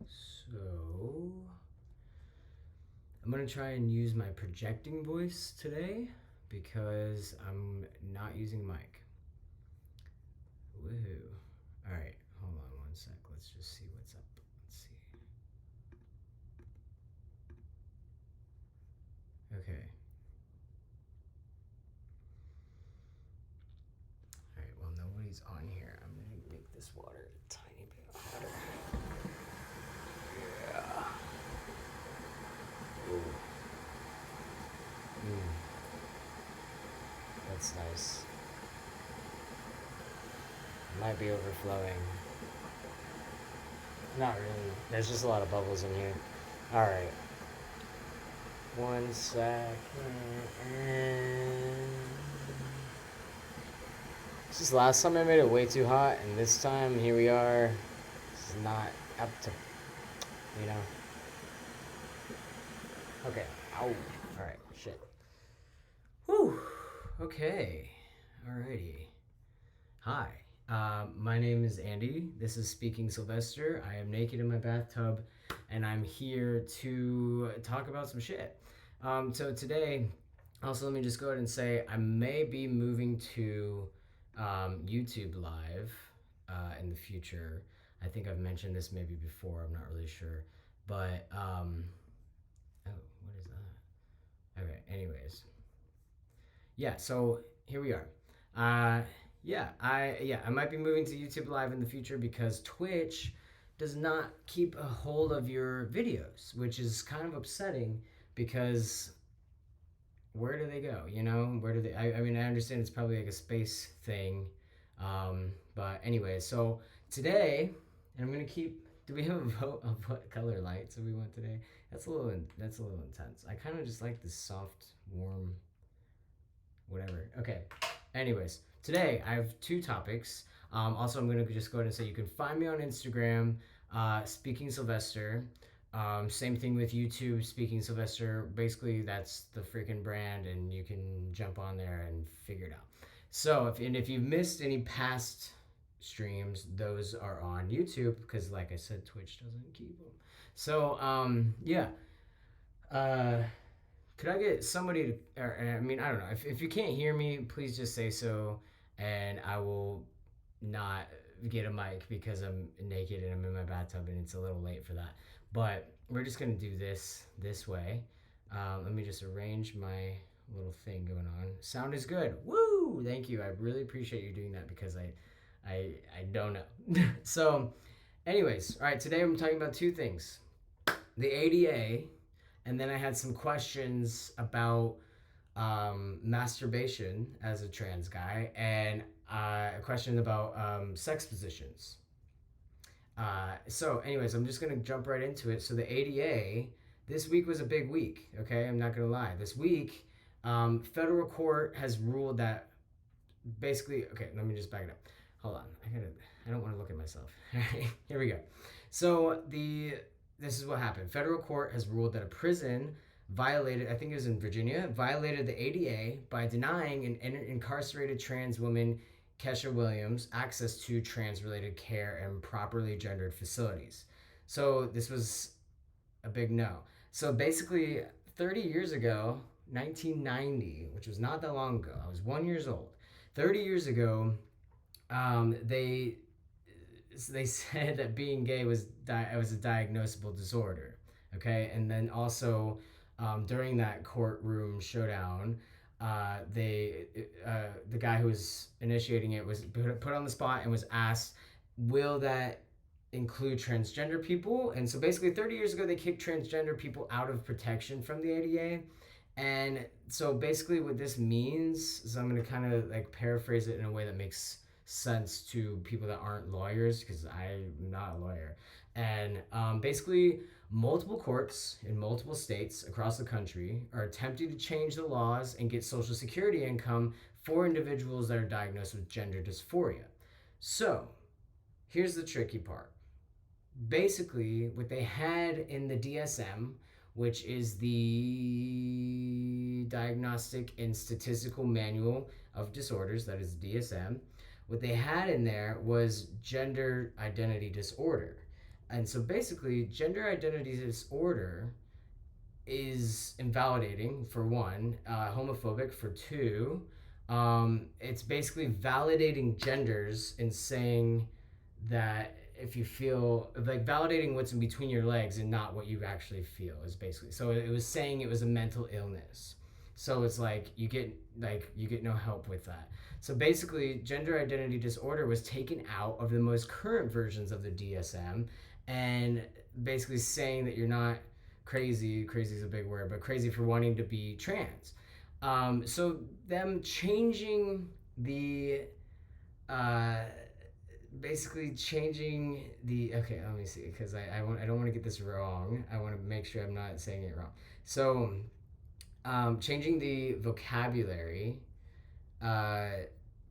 So, I'm going to try and use my projecting voice today because I'm not using a mic. Woohoo. Alright, hold on one sec. Let's just see what's up. Let's see. Okay. Alright, well, nobody's on here. I'm going to make this water a tiny bit hotter. Yeah. Ooh. That's nice. It might be overflowing. Not really. There's just a lot of bubbles in here. Alright. 1 second. This is last time I made it way too hot, and this time here we are. This is not up to, you know. Okay. Ow. Alright, shit. Whew. Okay. Alrighty. Hi. My name is Andy. This is Speaking Sylvester. I am naked in my bathtub, and I'm here to talk about some shit. So today, also let me just go ahead and say I may be moving to YouTube Live in the future. I think I've mentioned this maybe before. I'm not really sure, but oh, what is that? Okay. Anyways, yeah. So here we are. I might be moving to YouTube Live in the future because Twitch does not keep a hold of your videos, which is kind of upsetting because where do they go? You know, where do they? I mean, I understand it's probably like a space thing, but anyway. So today, and I'm gonna keep. Do we have a vote of what color lights we want today? That's a little intense. I kind of just like this soft, warm, whatever. Okay. Anyways, today I have 2 topics. Also, I'm going to just go ahead and say you can find me on Instagram, Speaking Sylvester. Same thing with YouTube, Speaking Sylvester. Basically, that's the freaking brand, and you can jump on there and figure it out. So, if you've missed any past streams, those are on YouTube because, like I said, Twitch doesn't keep them. So, yeah. Could I get somebody to, or, I mean, I don't know. If you can't hear me, please just say so, and I will not get a mic because I'm naked and I'm in my bathtub and it's a little late for that. But we're just going to do this way. Let me just arrange my little thing going on. Sound is good. Woo! Thank you. I really appreciate you doing that because I don't know. So, anyways, all right, today I'm talking about 2 things. The ADA, and then I had some questions about masturbation as a trans guy, and a question about sex positions. So, anyways, I'm just gonna jump right into it. So, the ADA, this week was a big week. Okay, I'm not gonna lie. This week, federal court has ruled that basically. Okay, let me just back it up. Hold on, I don't want to look at myself. All right, here we go. So this is what happened. Federal court has ruled that a prison violated, I think it was in Virginia, violated the ADA by denying an incarcerated trans woman, Kesha Williams, access to trans-related care and properly gendered facilities. So this was a big no. So basically, 30 years ago, 1990, which was not that long ago, I was 1 year old. 30 years ago, they said that being gay was a diagnosable disorder. Okay, and then also during that courtroom showdown, the guy who was initiating it was put on the spot and was asked, "Will that include transgender people?" And so basically, 30 years ago, they kicked transgender people out of protection from the ADA. And so basically, what this means is I'm going to kind of like paraphrase it in a way that makes sense to people that aren't lawyers, because I'm not a lawyer. And basically, multiple courts in multiple states across the country are attempting to change the laws and get Social Security income for individuals that are diagnosed with gender dysphoria. So, here's the tricky part. Basically, what they had in the DSM, which is the Diagnostic and Statistical Manual of Disorders, that is DSM, what they had in there was gender identity disorder. And so basically, gender identity disorder is invalidating for one, homophobic for two. It's basically validating genders and saying that if you feel like validating what's in between your legs and not what you actually feel is basically, so it was saying it was a mental illness. So it's like you get no help with that. So basically, gender identity disorder was taken out of the most current versions of the DSM, and basically saying that you're not crazy is a big word, but crazy for wanting to be trans. So them changing the uh, basically changing the, okay, let me see, because I don't want to get this wrong. I want to make sure I'm not saying it wrong. So changing the vocabulary uh,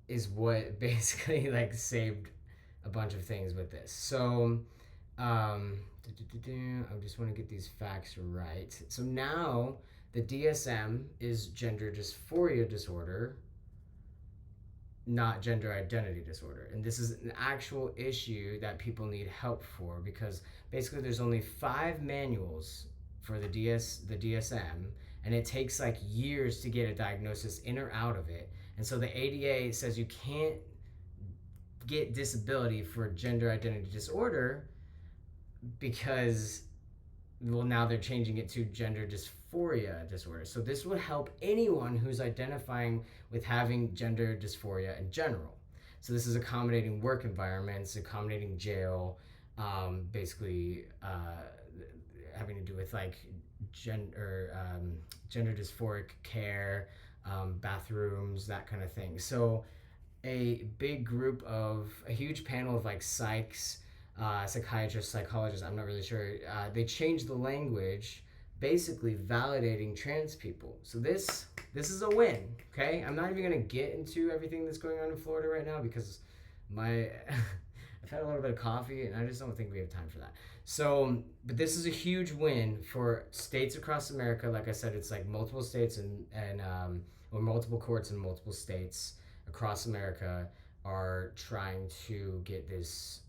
is what basically like saved a bunch of things with this. So I just want to get these facts right. So now the DSM is gender dysphoria disorder, not gender identity disorder. And this is an actual issue that people need help for, because basically there's only 5 manuals for the DSM, and it takes like years to get a diagnosis in or out of it. And so the ADA says you can't get disability for gender identity disorder because, well, now they're changing it to gender dysphoria disorder. So this would help anyone who's identifying with having gender dysphoria in general. So this is accommodating work environments, accommodating jail, basically having to do with like gender dysphoric care, bathrooms, that kind of thing. So a huge panel of like psychiatrists, psychologists, I'm not really sure, they changed the language, basically validating trans people. So this is a win, okay? I'm not even going to get into everything that's going on in Florida right now because I've had a little bit of coffee and I just don't think we have time for that. So, but this is a huge win for states across America. Like I said, it's like multiple states or multiple courts in multiple states across America are trying to get this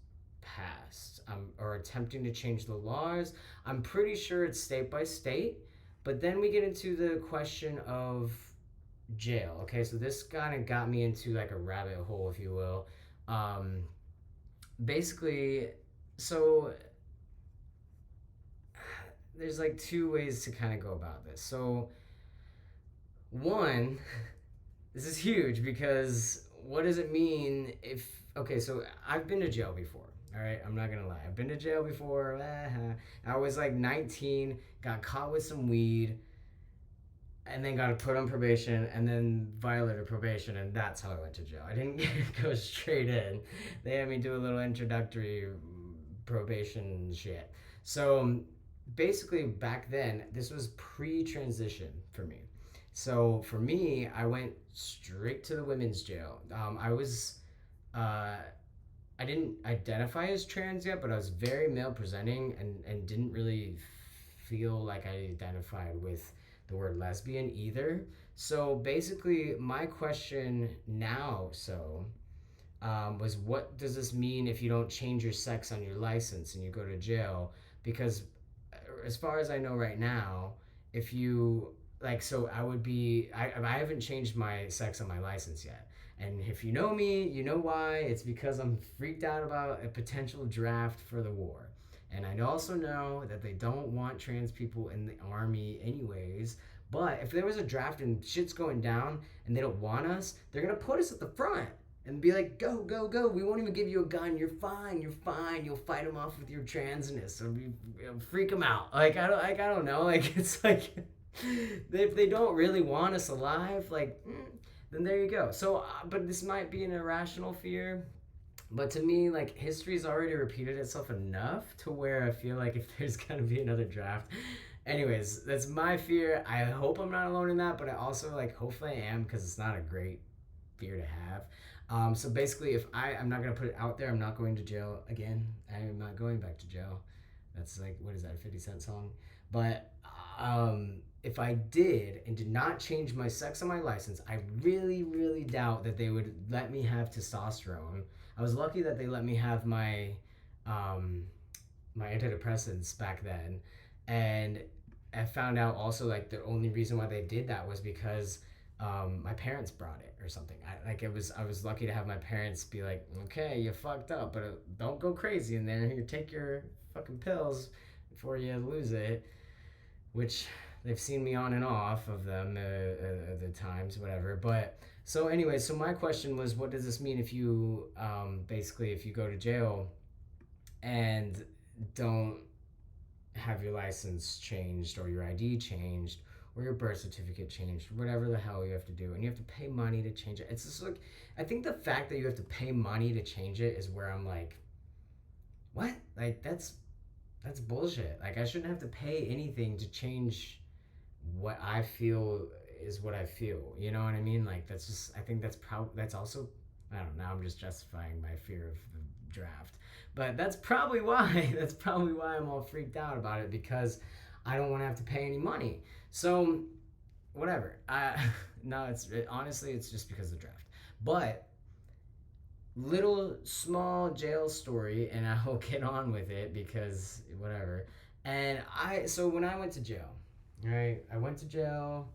passed, or attempting to change the laws. I'm pretty sure it's state by state, but then we get into the question of jail. Okay, so this kind of got me into like a rabbit hole, if you will. Basically, so there's like 2 ways to kind of go about this. So one, this is huge because what does it mean if, okay, so I've been to jail before. All right, I'm not gonna lie. I've been to jail before. I was like 19, got caught with some weed, and then got put on probation, and then violated probation, and that's how I went to jail. I didn't go straight in. They had me do a little introductory probation shit. So basically, back then, this was pre-transition for me. So for me, I went straight to the women's jail. I didn't identify as trans yet, but I was very male presenting and didn't really feel like I identified with the word lesbian either. So basically, my question now, was what does this mean if you don't change your sex on your license and you go to jail? Because as far as I know right now, if you, like, so I haven't changed my sex on my license yet. And if you know me, you know why. It's because I'm freaked out about a potential draft for the war. And I also know that they don't want trans people in the army anyways. But if there was a draft and shit's going down and they don't want us, they're going to put us at the front and be like, go, go, go. We won't even give you a gun. You're fine. You'll fight them off with your transness. Or freak them out. Like, I don't know. Like, it's like, if they don't really want us alive, like, then there you go. So, but this might be an irrational fear. But to me, like, history's already repeated itself enough to where I feel like if there's going to be another draft. Anyways, that's my fear. I hope I'm not alone in that, but I also, like, hopefully I am, because it's not a great fear to have. So basically, if I'm not going to put it out there, I'm not going to jail again. I'm not going back to jail. That's like, what is that, a 50 Cent song? But if I did and did not change my sex on my license, I really, really doubt that they would let me have testosterone. I was lucky that they let me have my my antidepressants back then, and I found out also like the only reason why they did that was because my parents brought it or something. I was lucky to have my parents be like, okay, you fucked up, but don't go crazy in there. Here, take your fucking pills before you lose it, which they've seen me on and off of them the times, whatever. But so anyway, so my question was, what does this mean if you basically if you go to jail and don't have your license changed or your ID changed or your birth certificate changed, whatever the hell you have to do, and you have to pay money to change it. It's just like, I think the fact that you have to pay money to change it is where I'm like, what? Like that's bullshit. Like I shouldn't have to pay anything to change what I feel is what I feel. You know what I mean? Like that's just I think that's also I don't know, I'm just justifying my fear of the draft. But that's probably why I'm all freaked out about it because I don't want to have to pay any money. So whatever. No, honestly it's just because of the draft. But little small jail story, and I'll get on with it because whatever. And so when I went to jail, right? I went to jail.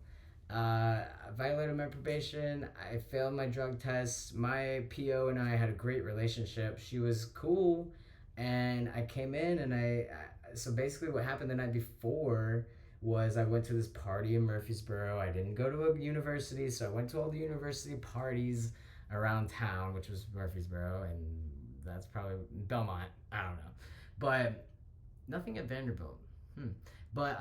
Violated my probation. I failed my drug test. My PO and I had a great relationship. She was cool, and I came in and so basically what happened the night before was I went to this party in Murfreesboro. I didn't go to a university, so I went to all the university parties around town, which was Murfreesboro, and that's probably Belmont. I don't know, but nothing at Vanderbilt. But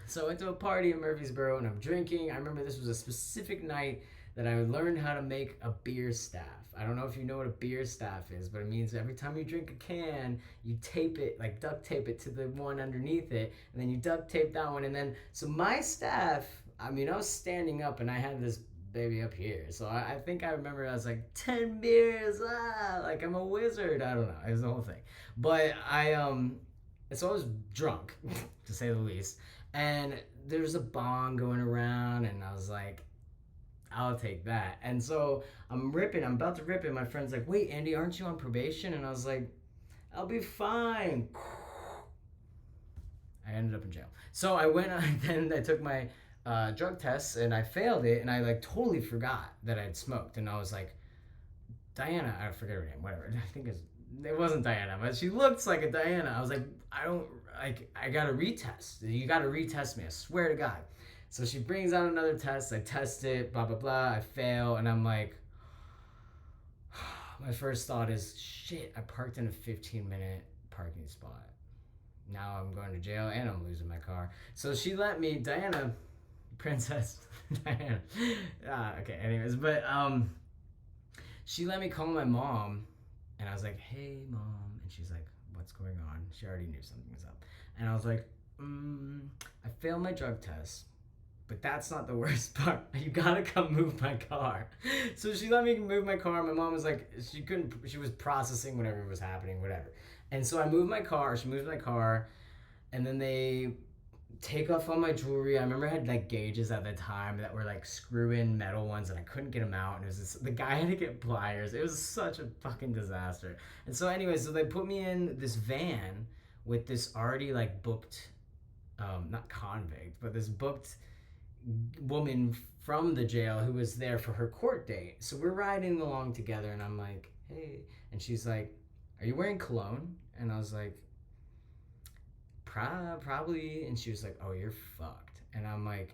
so I went to a party in Murfreesboro and I'm drinking. I remember this was a specific night that I learned how to make a beer staff. I don't know if you know what a beer staff is, but it means every time you drink a can, you tape it, like duct tape it to the one underneath it, and then you duct tape that one. And then, so my staff, I mean, I was standing up and I had this baby up here. So I think I remember I was like, 10 beers, like I'm a wizard. I don't know. It was the whole thing. But so I was drunk, to say the least. And there's a bong going around, and I was like, I'll take that. And so I'm about to rip it. My friend's like, wait, Andy, aren't you on probation? And I was like, I'll be fine. I ended up in jail. So I went, then I took my drug tests, and I failed it, and I like totally forgot that I'd smoked. And I was like, Diana, I forget her name, whatever. I think it wasn't Diana, but she looks like a Diana. I was like, I gotta retest. You gotta retest me, I swear to God. So she brings out another test, I test it, blah, blah, blah, I fail, and I'm like, my first thought is, shit, I parked in a 15-minute parking spot. Now I'm going to jail and I'm losing my car. So she let me, Diana, Princess, Diana, okay, anyways, but she let me call my mom, and I was like, hey, Mom, and she's like, what's going on? She already knew something was up. And I was like, I failed my drug test, but that's not the worst part. You gotta come move my car. So she let me move my car. My mom was like, she was processing whatever was happening, whatever. And so she moves my car, and then they take off all my jewelry. I remember I had like gauges at the time that were like screw-in metal ones, and I couldn't get them out. And the guy had to get pliers. It was such a fucking disaster. And so anyway, so they put me in this van with this already like booked, not convict, but this booked woman from the jail who was there for her court date. So we're riding along together, and I'm like, hey, and she's like, are you wearing cologne? And I was like, probably. And she was like, oh, you're fucked. And I'm like,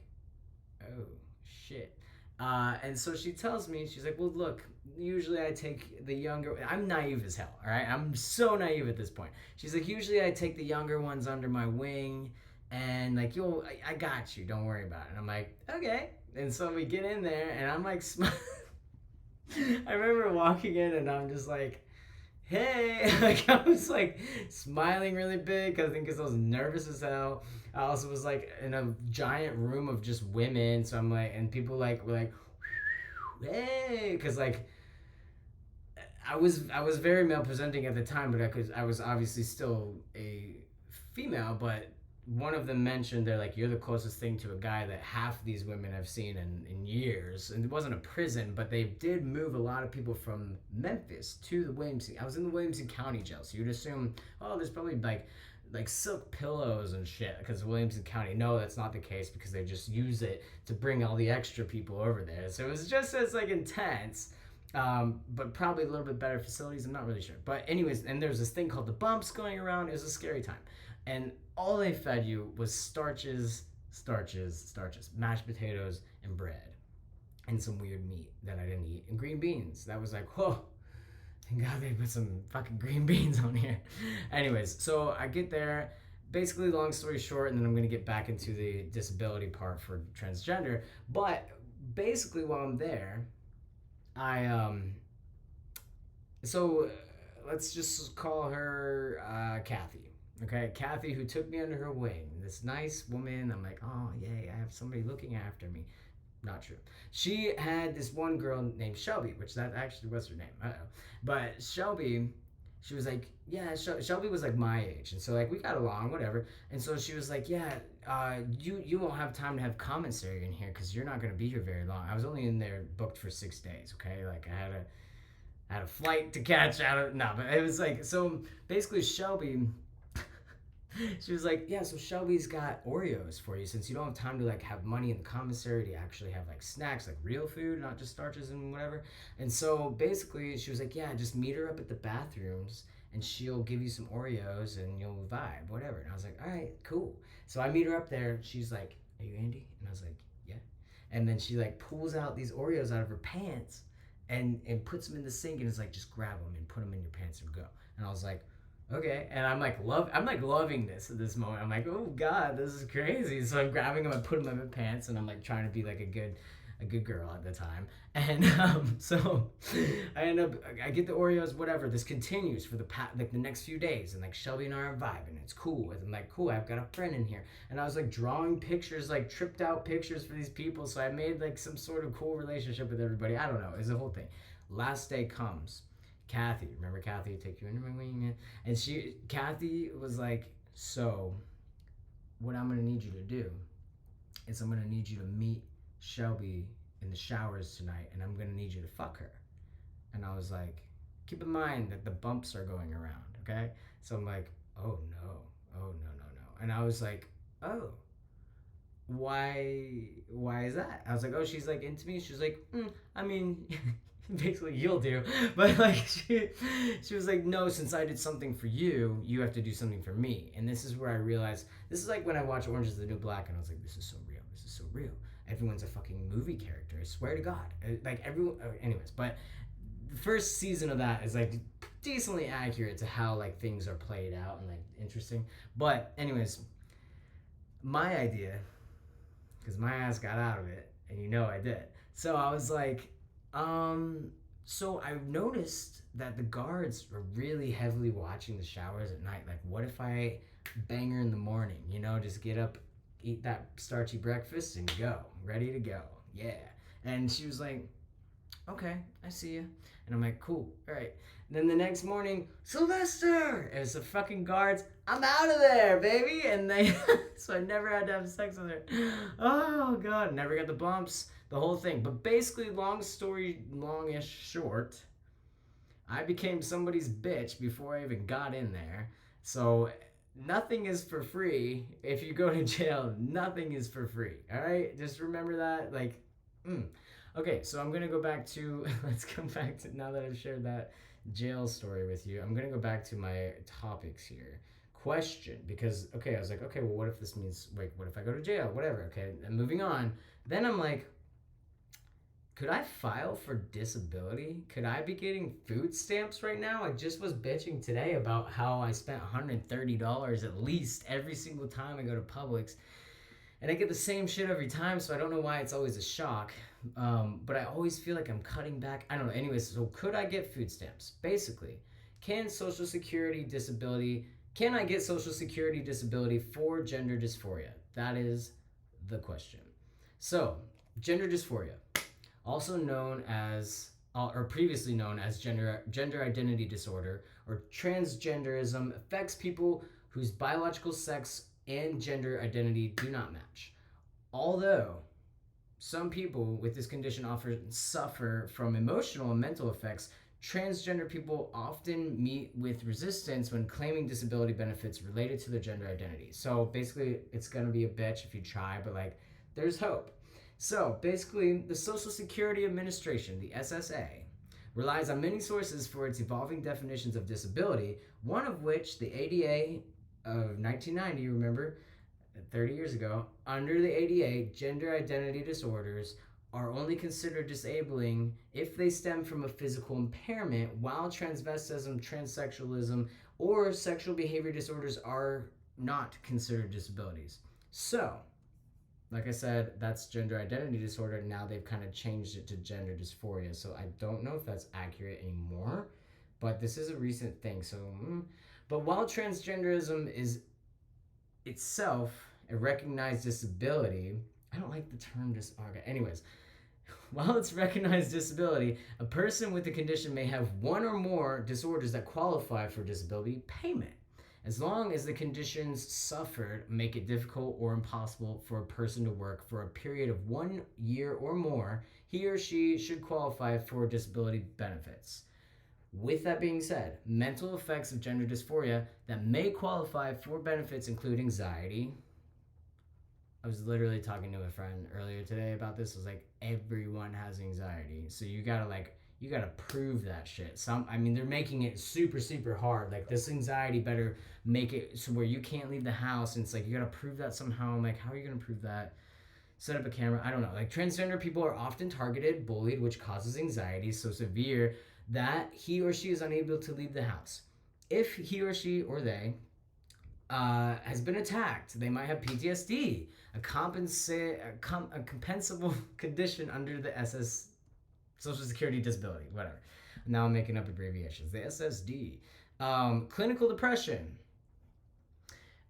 oh shit. And so she tells me, she's like, well, look, usually I take the younger, I'm naive as hell, all right? I'm so naive at this point. She's like, usually I take the younger ones under my wing, and like, I got you, don't worry about it. And I'm like, okay. And so we get in there, and I'm like, I remember walking in, and I'm just like, hey, like I was like smiling really big because I was nervous as hell. I also was like in a giant room of just women, so I'm like, and people like were like, hey, because like I was very male presenting at the time, but I was obviously still a female, but one of them mentioned, they're like, you're the closest thing to a guy that half these women I've seen in years. And it wasn't a prison, but they did move a lot of people from Memphis to the Williamson. I was in the Williamson County jail, so you'd assume, oh, there's probably like silk pillows and shit because Williamson County. No, that's not the case because they just use it to bring all the extra people over there. So it was just as like intense. But probably a little bit better facilities. I'm not really sure. But anyways, and there's this thing called the bumps going around. It was a scary time. And all they fed you was starches, mashed potatoes, and bread. And some weird meat that I didn't eat. And green beans. That was like, whoa. Thank God they put some fucking green beans on here. Anyways, so I get there. Basically, long story short, and then I'm going to get back into the disability part for transgender. But basically, while I'm there, let's just call her Kathy. Okay, Kathy, who took me under her wing. This nice woman. I'm like, oh, yay, I have somebody looking after me. Not true. She had this one girl named Shelby, which that actually was her name. But Shelby, she was like, yeah, Shelby was like my age. And so like we got along, whatever. And so she was like, yeah, you won't have time to have commissary in here because you're not going to be here very long. I was only in there booked for 6 days, okay? Like I had a flight to catch out of, no, but it was like, so basically Shelby, she was like, yeah, so Shelby's got Oreos for you since you don't have time to like have money in the commissary to actually have like snacks, like real food, not just starches and whatever. And so basically she was like, yeah, just meet her up at the bathrooms and she'll give you some Oreos and you'll vibe, whatever. And I was like, all right, cool. So I meet her up there. She's like, are you Andy? And I was like, yeah. And then she like pulls out these Oreos out of her pants and puts them in the sink and is like, just grab them and put them in your pants and go. And I was like, okay. And I'm like loving this at this moment. I'm like, oh God, this is crazy. So I'm grabbing them and putting them in my pants and I'm like trying to be like a good girl at the time. And so I get the Oreos, whatever. This continues for the next few days, and like Shelby and I are vibing. It's cool. I'm like, cool, I've got a friend in here. And I was like drawing pictures, like tripped out pictures for these people. So I made like some sort of cool relationship with everybody. I don't know. It's a whole thing. Last day comes. Kathy, remember Kathy, take you under my wing, and Kathy was like, so what I'm gonna need you to do is I'm gonna need you to meet Shelby in the showers tonight, and I'm gonna need you to fuck her. And I was like, keep in mind that the bumps are going around, okay? So I'm like, oh no, and I was like, oh, why is that? I was like, oh, she's like into me. She's like, I mean. Basically you'll do, but like she was like, no, since I did something for you, you have to do something for me. And this is where I realized, this is like when I watched Orange is the New Black and I was like, this is so real, everyone's a fucking movie character, I swear to God. Like everyone, anyways, but the first season of that is like decently accurate to how like things are played out and like interesting. But anyways, my idea, because my ass got out of it, and you know I did, so I was like, so I noticed that the guards are really heavily watching the showers at night. Like, what if I bang her in the morning, just get up, eat that starchy breakfast and go, ready to go. Yeah. And she was like, okay, I see you. And I'm like, cool, all right. And then the next morning, Sylvester! It was the fucking guards. I'm out of there, baby! And they, so I never had to have sex with her. Oh, God, never got the bumps, the whole thing. But basically, longish short, I became somebody's bitch before I even got in there. So nothing is for free. If you go to jail, nothing is for free, all right? Just remember that, like, Okay, so I'm going to go back to, let's come back to, now that I've shared that jail story with you, I'm going to go back to my topics here. Question, because, okay, I was like, okay, well, what if this means, like, what if I go to jail? Whatever, okay, and moving on. Then I'm like, could I file for disability? Could I be getting food stamps right now? I just was bitching today about how I spent $130 at least every single time I go to Publix. And I get the same shit every time, so I don't know why it's always a shock. But I always feel like I'm cutting back. I don't know. Anyways, so could I get food stamps? Basically, can I get Social Security disability for gender dysphoria? That is the question. So, gender dysphoria, also known as, or previously known as gender identity disorder or transgenderism, affects people whose biological sex and gender identity do not match. Although some people with this condition often suffer from emotional and mental effects, transgender people often meet with resistance when claiming disability benefits related to their gender identity. So basically, it's going to be a bitch if you try, but like, there's hope. So basically, the Social Security Administration, the SSA, relies on many sources for its evolving definitions of disability, one of which, the ADA of 1990, remember, 30 years ago, under the ADA, gender identity disorders are only considered disabling if they stem from a physical impairment, while transvestism, transsexualism, or sexual behavior disorders are not considered disabilities. So, like I said, that's gender identity disorder. Now they've kind of changed it to gender dysphoria. So I don't know if that's accurate anymore, but this is a recent thing. So, but while transgenderism is itself a recognized disability, I don't like the term okay. Anyways, while it's recognized disability, a person with the condition may have one or more disorders that qualify for disability payment, as long as the conditions suffered make it difficult or impossible for a person to work for a period of 1 year or more. He or she should qualify for disability benefits. With that being said, mental effects of gender dysphoria that may qualify for benefits include anxiety. I was literally talking to a friend earlier today about this. I was like, everyone has anxiety. So you gotta prove that shit. They're making it super, super hard. Like, this anxiety better make it so where you can't leave the house, and it's like, you gotta prove that somehow. I'm like, how are you gonna prove that? Set up a camera. I don't know. Like, transgender people are often targeted, bullied, which causes anxiety so severe that he or she is unable to leave the house. If he or she or they has been attacked, they might have PTSD, a compensable condition under the Social Security Disability, whatever. Now I'm making up abbreviations. The SSD. Clinical depression.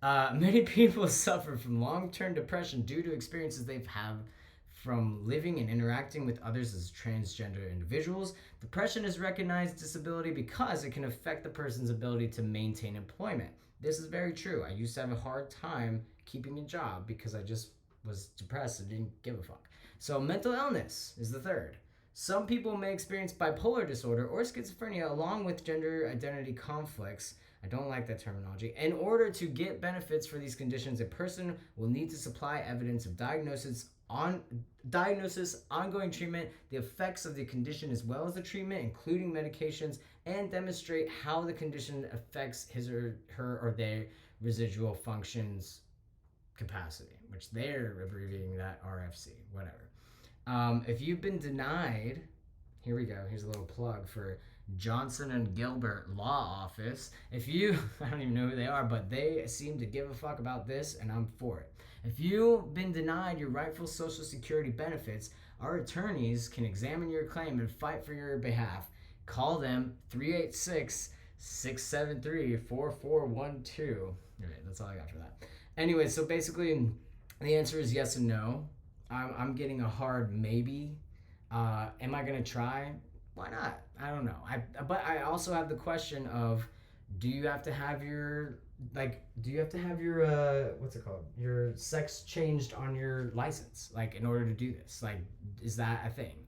Many people suffer from long-term depression due to experiences they've had from living and interacting with others as transgender individuals. Depression is recognized disability because it can affect the person's ability to maintain employment. This is very true. I used to have a hard time keeping a job because I just was depressed and didn't give a fuck. So mental illness is the third. Some people may experience bipolar disorder or schizophrenia along with gender identity conflicts. I don't like that terminology. In order to get benefits for these conditions, a person will need to supply evidence of diagnosis, ongoing treatment, the effects of the condition as well as the treatment, including medications, and demonstrate how the condition affects his or her or their residual functions capacity, which they're abbreviating that RFC, whatever. If you've been denied, here we go. Here's a little plug for Johnson and Gilbert Law Office. If you, I don't even know who they are, but they seem to give a fuck about this, and I'm for it. If you've been denied your rightful Social Security benefits, our attorneys can examine your claim and fight for your behalf. Call them 386-673-4412. Okay, that's all I got for that. Anyway, so basically, the answer is yes and no. I'm getting a hard maybe. Am I gonna try? Why not? I don't know. But I also have the question of, do you have to have your what's it called? Your sex changed on your license, like, in order to do this? Like, is that a thing?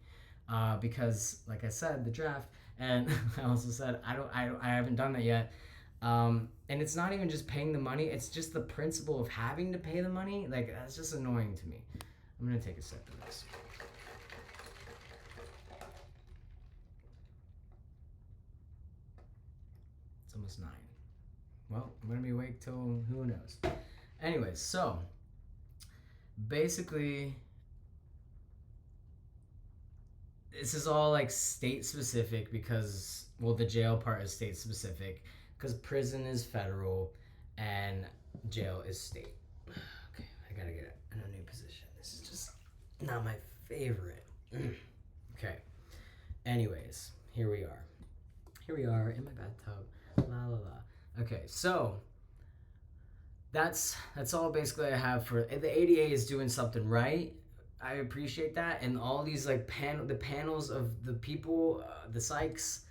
Because, like I said, the draft, and I also said I haven't done that yet. And it's not even just paying the money; it's just the principle of having to pay the money. Like, that's just annoying to me. I'm gonna take a sip of this. It's almost 9. Well, I'm gonna be awake till who knows. Anyways, so basically, this is all like state specific because, well, the jail part is state specific because prison is federal and jail is state. Okay, I gotta get in a new position. This is just not my favorite. Okay. Anyways, here we are. Here we are in my bathtub. La la la. Okay, so that's all basically I have for the ADA is doing something right. I appreciate that, and all these like the panels of the people, the psychs,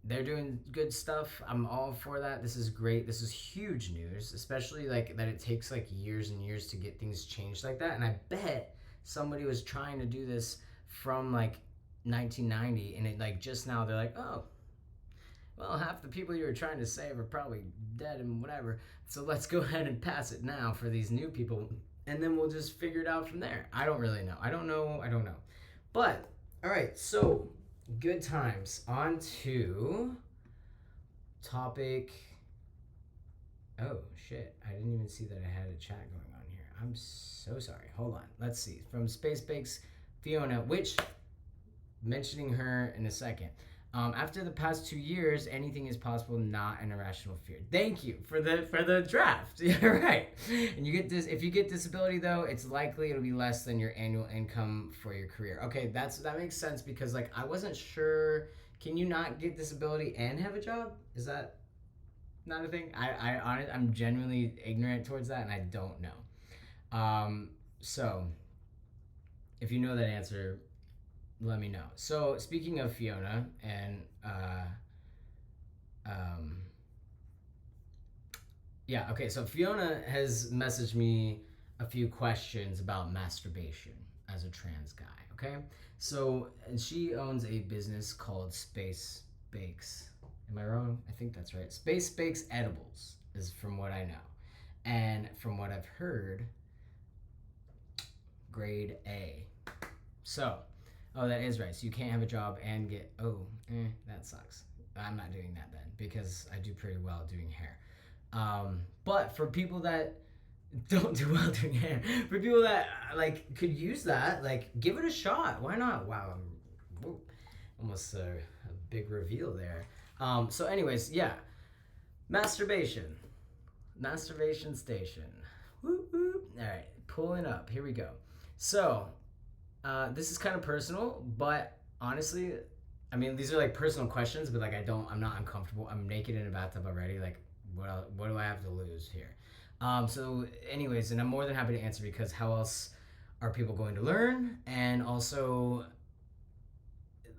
they're doing good stuff. I'm all for that. This is great. This is huge news, especially like that it takes like years and years to get things changed like that. And I bet somebody was trying to do this from like 1990, and it like just now they're like, oh, well, half the people you were trying to save are probably dead and whatever. So let's go ahead and pass it now for these new people, and then we'll just figure it out from there. I don't really know. I don't know. But all right, so good times. On to topic. Oh shit! I didn't even see that I had a chat going on here. I'm so sorry. Hold on. Let's see. From Space Bakes Fiona, which mentioning her in a second. After the past 2 years, anything is possible, not an irrational fear. Thank you for the draft. You're right. And you get this. If you get disability though, it's likely it'll be less than your annual income for your career. Okay, that makes sense because like I wasn't sure. Can you not get disability and have a job? Is that not a thing? I'm genuinely ignorant towards that, and I don't know. So if you know that answer, let me know. So speaking of Fiona and yeah, okay, so Fiona has messaged me a few questions about masturbation as a trans guy. Okay, so and she owns a business called Space Bakes. Am I wrong? I think that's right. Space Bakes Edibles is from what I know, and from what I've heard, grade A. So oh, that is right. So you can't have a job and get, that sucks. I'm not doing that then because I do pretty well doing hair. But for people that don't do well doing hair, for people that like could use that, like give it a shot. Why not? Wow, almost a big reveal there. So anyways, yeah, masturbation station. Whoop, whoop. All right, pulling up. Here we go. So this is kind of personal, but honestly, I mean, these are like personal questions, but like I'm not uncomfortable. I'm naked in a bathtub already. Like, what do I have to lose here? So anyways, and I'm more than happy to answer because how else are people going to learn? And also,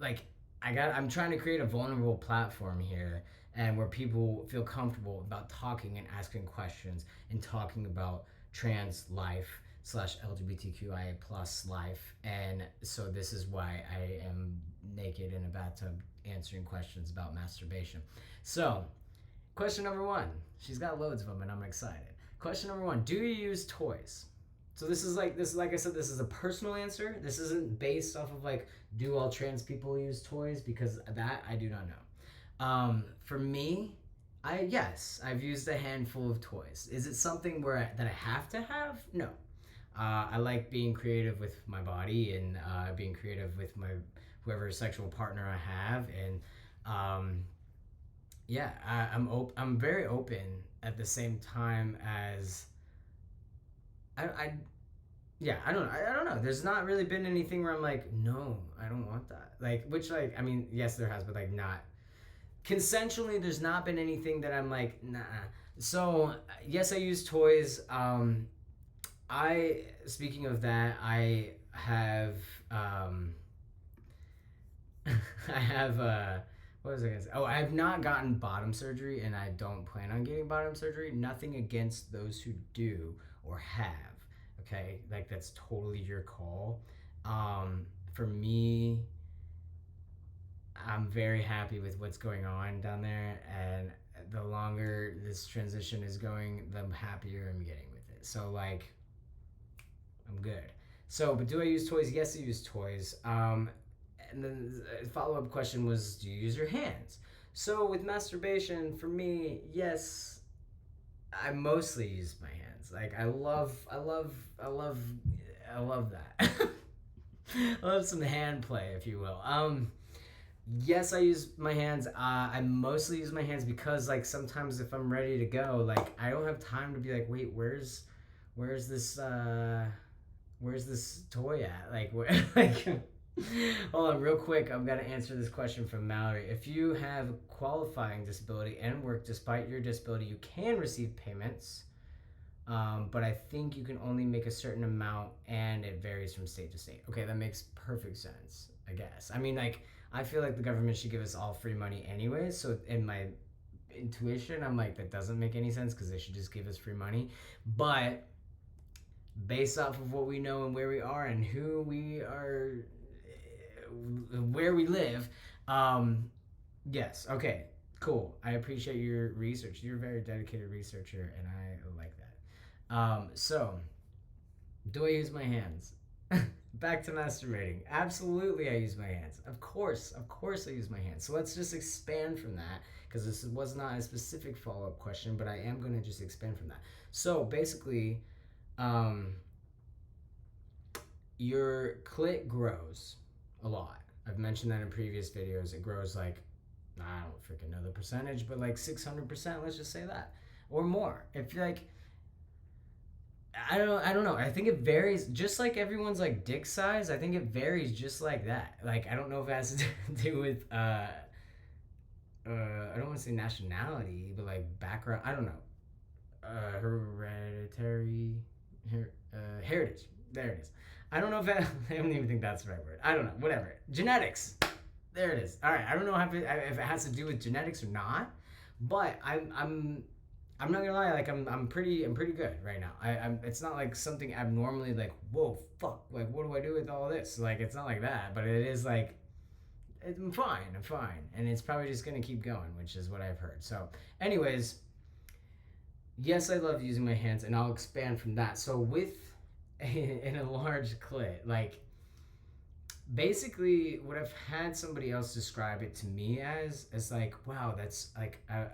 like, I'm trying to create a vulnerable platform here and where people feel comfortable about talking and asking questions and talking about trans life / LGBTQIA plus life. And so this is why I am naked in a bathtub answering questions about masturbation. So question number 1, she's got loads of them and I'm excited. Question number 1, do you use toys? So this is like I said, this is a personal answer. This isn't based off of like, do all trans people use toys? Because that I do not know. For me, yes, I've used a handful of toys. Is it something that I have to have? No. I like being creative with my body and being creative with whoever sexual partner I have, and yeah, I'm very open at the same time as I don't know. There's not really been anything where I'm like, no, I don't want that. Like, which like, I mean, yes, there has, but like not consensually. There's not been anything that I'm like, nah. So yes, I use toys. Speaking of that, I have I have what was I gonna say? Oh, I have not gotten bottom surgery, and I don't plan on getting bottom surgery. Nothing against those who do or have. Okay, like that's totally your call. For me, I'm very happy with what's going on down there, and the longer this transition is going, the happier I'm getting with it. So like, I'm good. So, but do I use toys? Yes, I use toys. And then the follow-up question was, do you use your hands? So with masturbation, for me, yes, I mostly use my hands. Like I love that. I love some hand play, if you will. Yes, I use my hands. I mostly use my hands because like sometimes if I'm ready to go, like I don't have time to be like, wait, where's this toy at? Like where like hold on real quick, I've got to answer this question from Mallory. If you have qualifying disability and work despite your disability, you can receive payments, but I think you can only make a certain amount and it varies from state to state. Okay, that makes perfect sense, I guess. I mean, like, I feel like the government should give us all free money anyway. So in my intuition, I'm like, that doesn't make any sense because they should just give us free money. But based off of what we know and where we are and who we are, where we live, yes, okay, cool. I appreciate your research. You're a very dedicated researcher, and I like that. So, do I use my hands? Back to masturbating. Absolutely, I use my hands. Of course, I use my hands. So let's just expand from that, because this was not a specific follow-up question, but I am going to just expand from that. So basically, your clit grows a lot. I've mentioned that in previous videos. It grows like, I don't freaking know the percentage, but like 600%, let's just say that, or more. If you're like, I don't know. I think it varies, just like everyone's like dick size. I think it varies just like that. Like, I don't know if it has to do with I don't want to say nationality, but like background. I don't know. Hereditary, heritage. There it is. I don't know if I don't even think that's the right word. I don't know. Whatever. Genetics. There it is. All right. I don't know if it has to do with genetics or not, but I'm not gonna lie. Like I'm pretty good right now. It's not like something abnormally like, whoa, fuck. Like, what do I do with all this? Like, it's not like that. But it is like, I'm fine, and it's probably just gonna keep going, which is what I've heard. So, anyways, yes, I love using my hands, and I'll expand from that. So with an enlarged clit, like, basically what I've had somebody else describe it to me as like, wow, that's like, I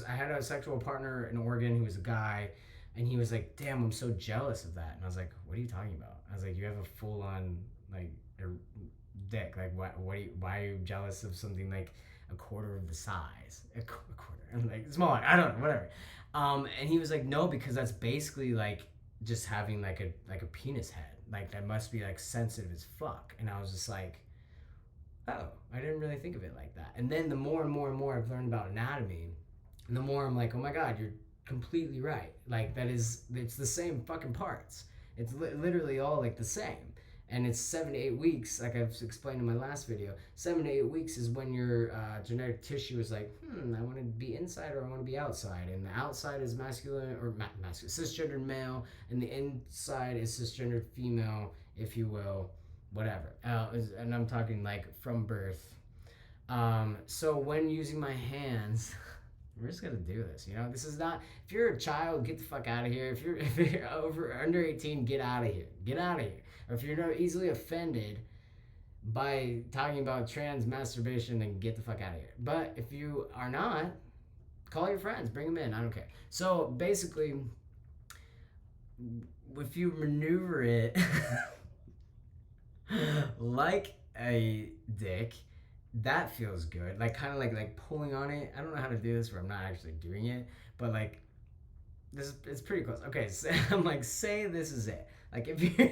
had a sexual partner in Oregon who was a guy, and he was like, damn, I'm so jealous of that. And I was like, what are you talking about? I was like, you have a full on like dick. Like, why are you jealous of something like a quarter of the size? A quarter. I'm like, smaller. I don't know, whatever. And he was like, no, because that's basically like just having like a penis head. Like, that must be like sensitive as fuck. And I was just like, oh, I didn't really think of it like that. And then the more and more I've learned about anatomy, and the more I'm like, oh my god, you're completely right. Like, it's the same fucking parts. It's literally all like the same. And it's 7 to 8 weeks, like I've explained in my last video. 7 to 8 weeks is when your genetic tissue is like, I want to be inside or I want to be outside. And the outside is masculine or cisgendered male, and the inside is cisgendered female, if you will, whatever. And I'm talking like from birth. So when using my hands, we're just gonna do this, you know. This is not. If you're a child, get the fuck out of here. If you're under 18, get out of here. Get out of here. Or if you're not easily offended by talking about trans masturbation, then get the fuck out of here. But if you are not, call your friends, bring them in. I don't care. So basically, if you maneuver it like a dick, that feels good. Like, kind of like pulling on it. I don't know how to do this where I'm not actually doing it, but like, it's pretty close. Okay, so I'm like, say this is it. Like, if you're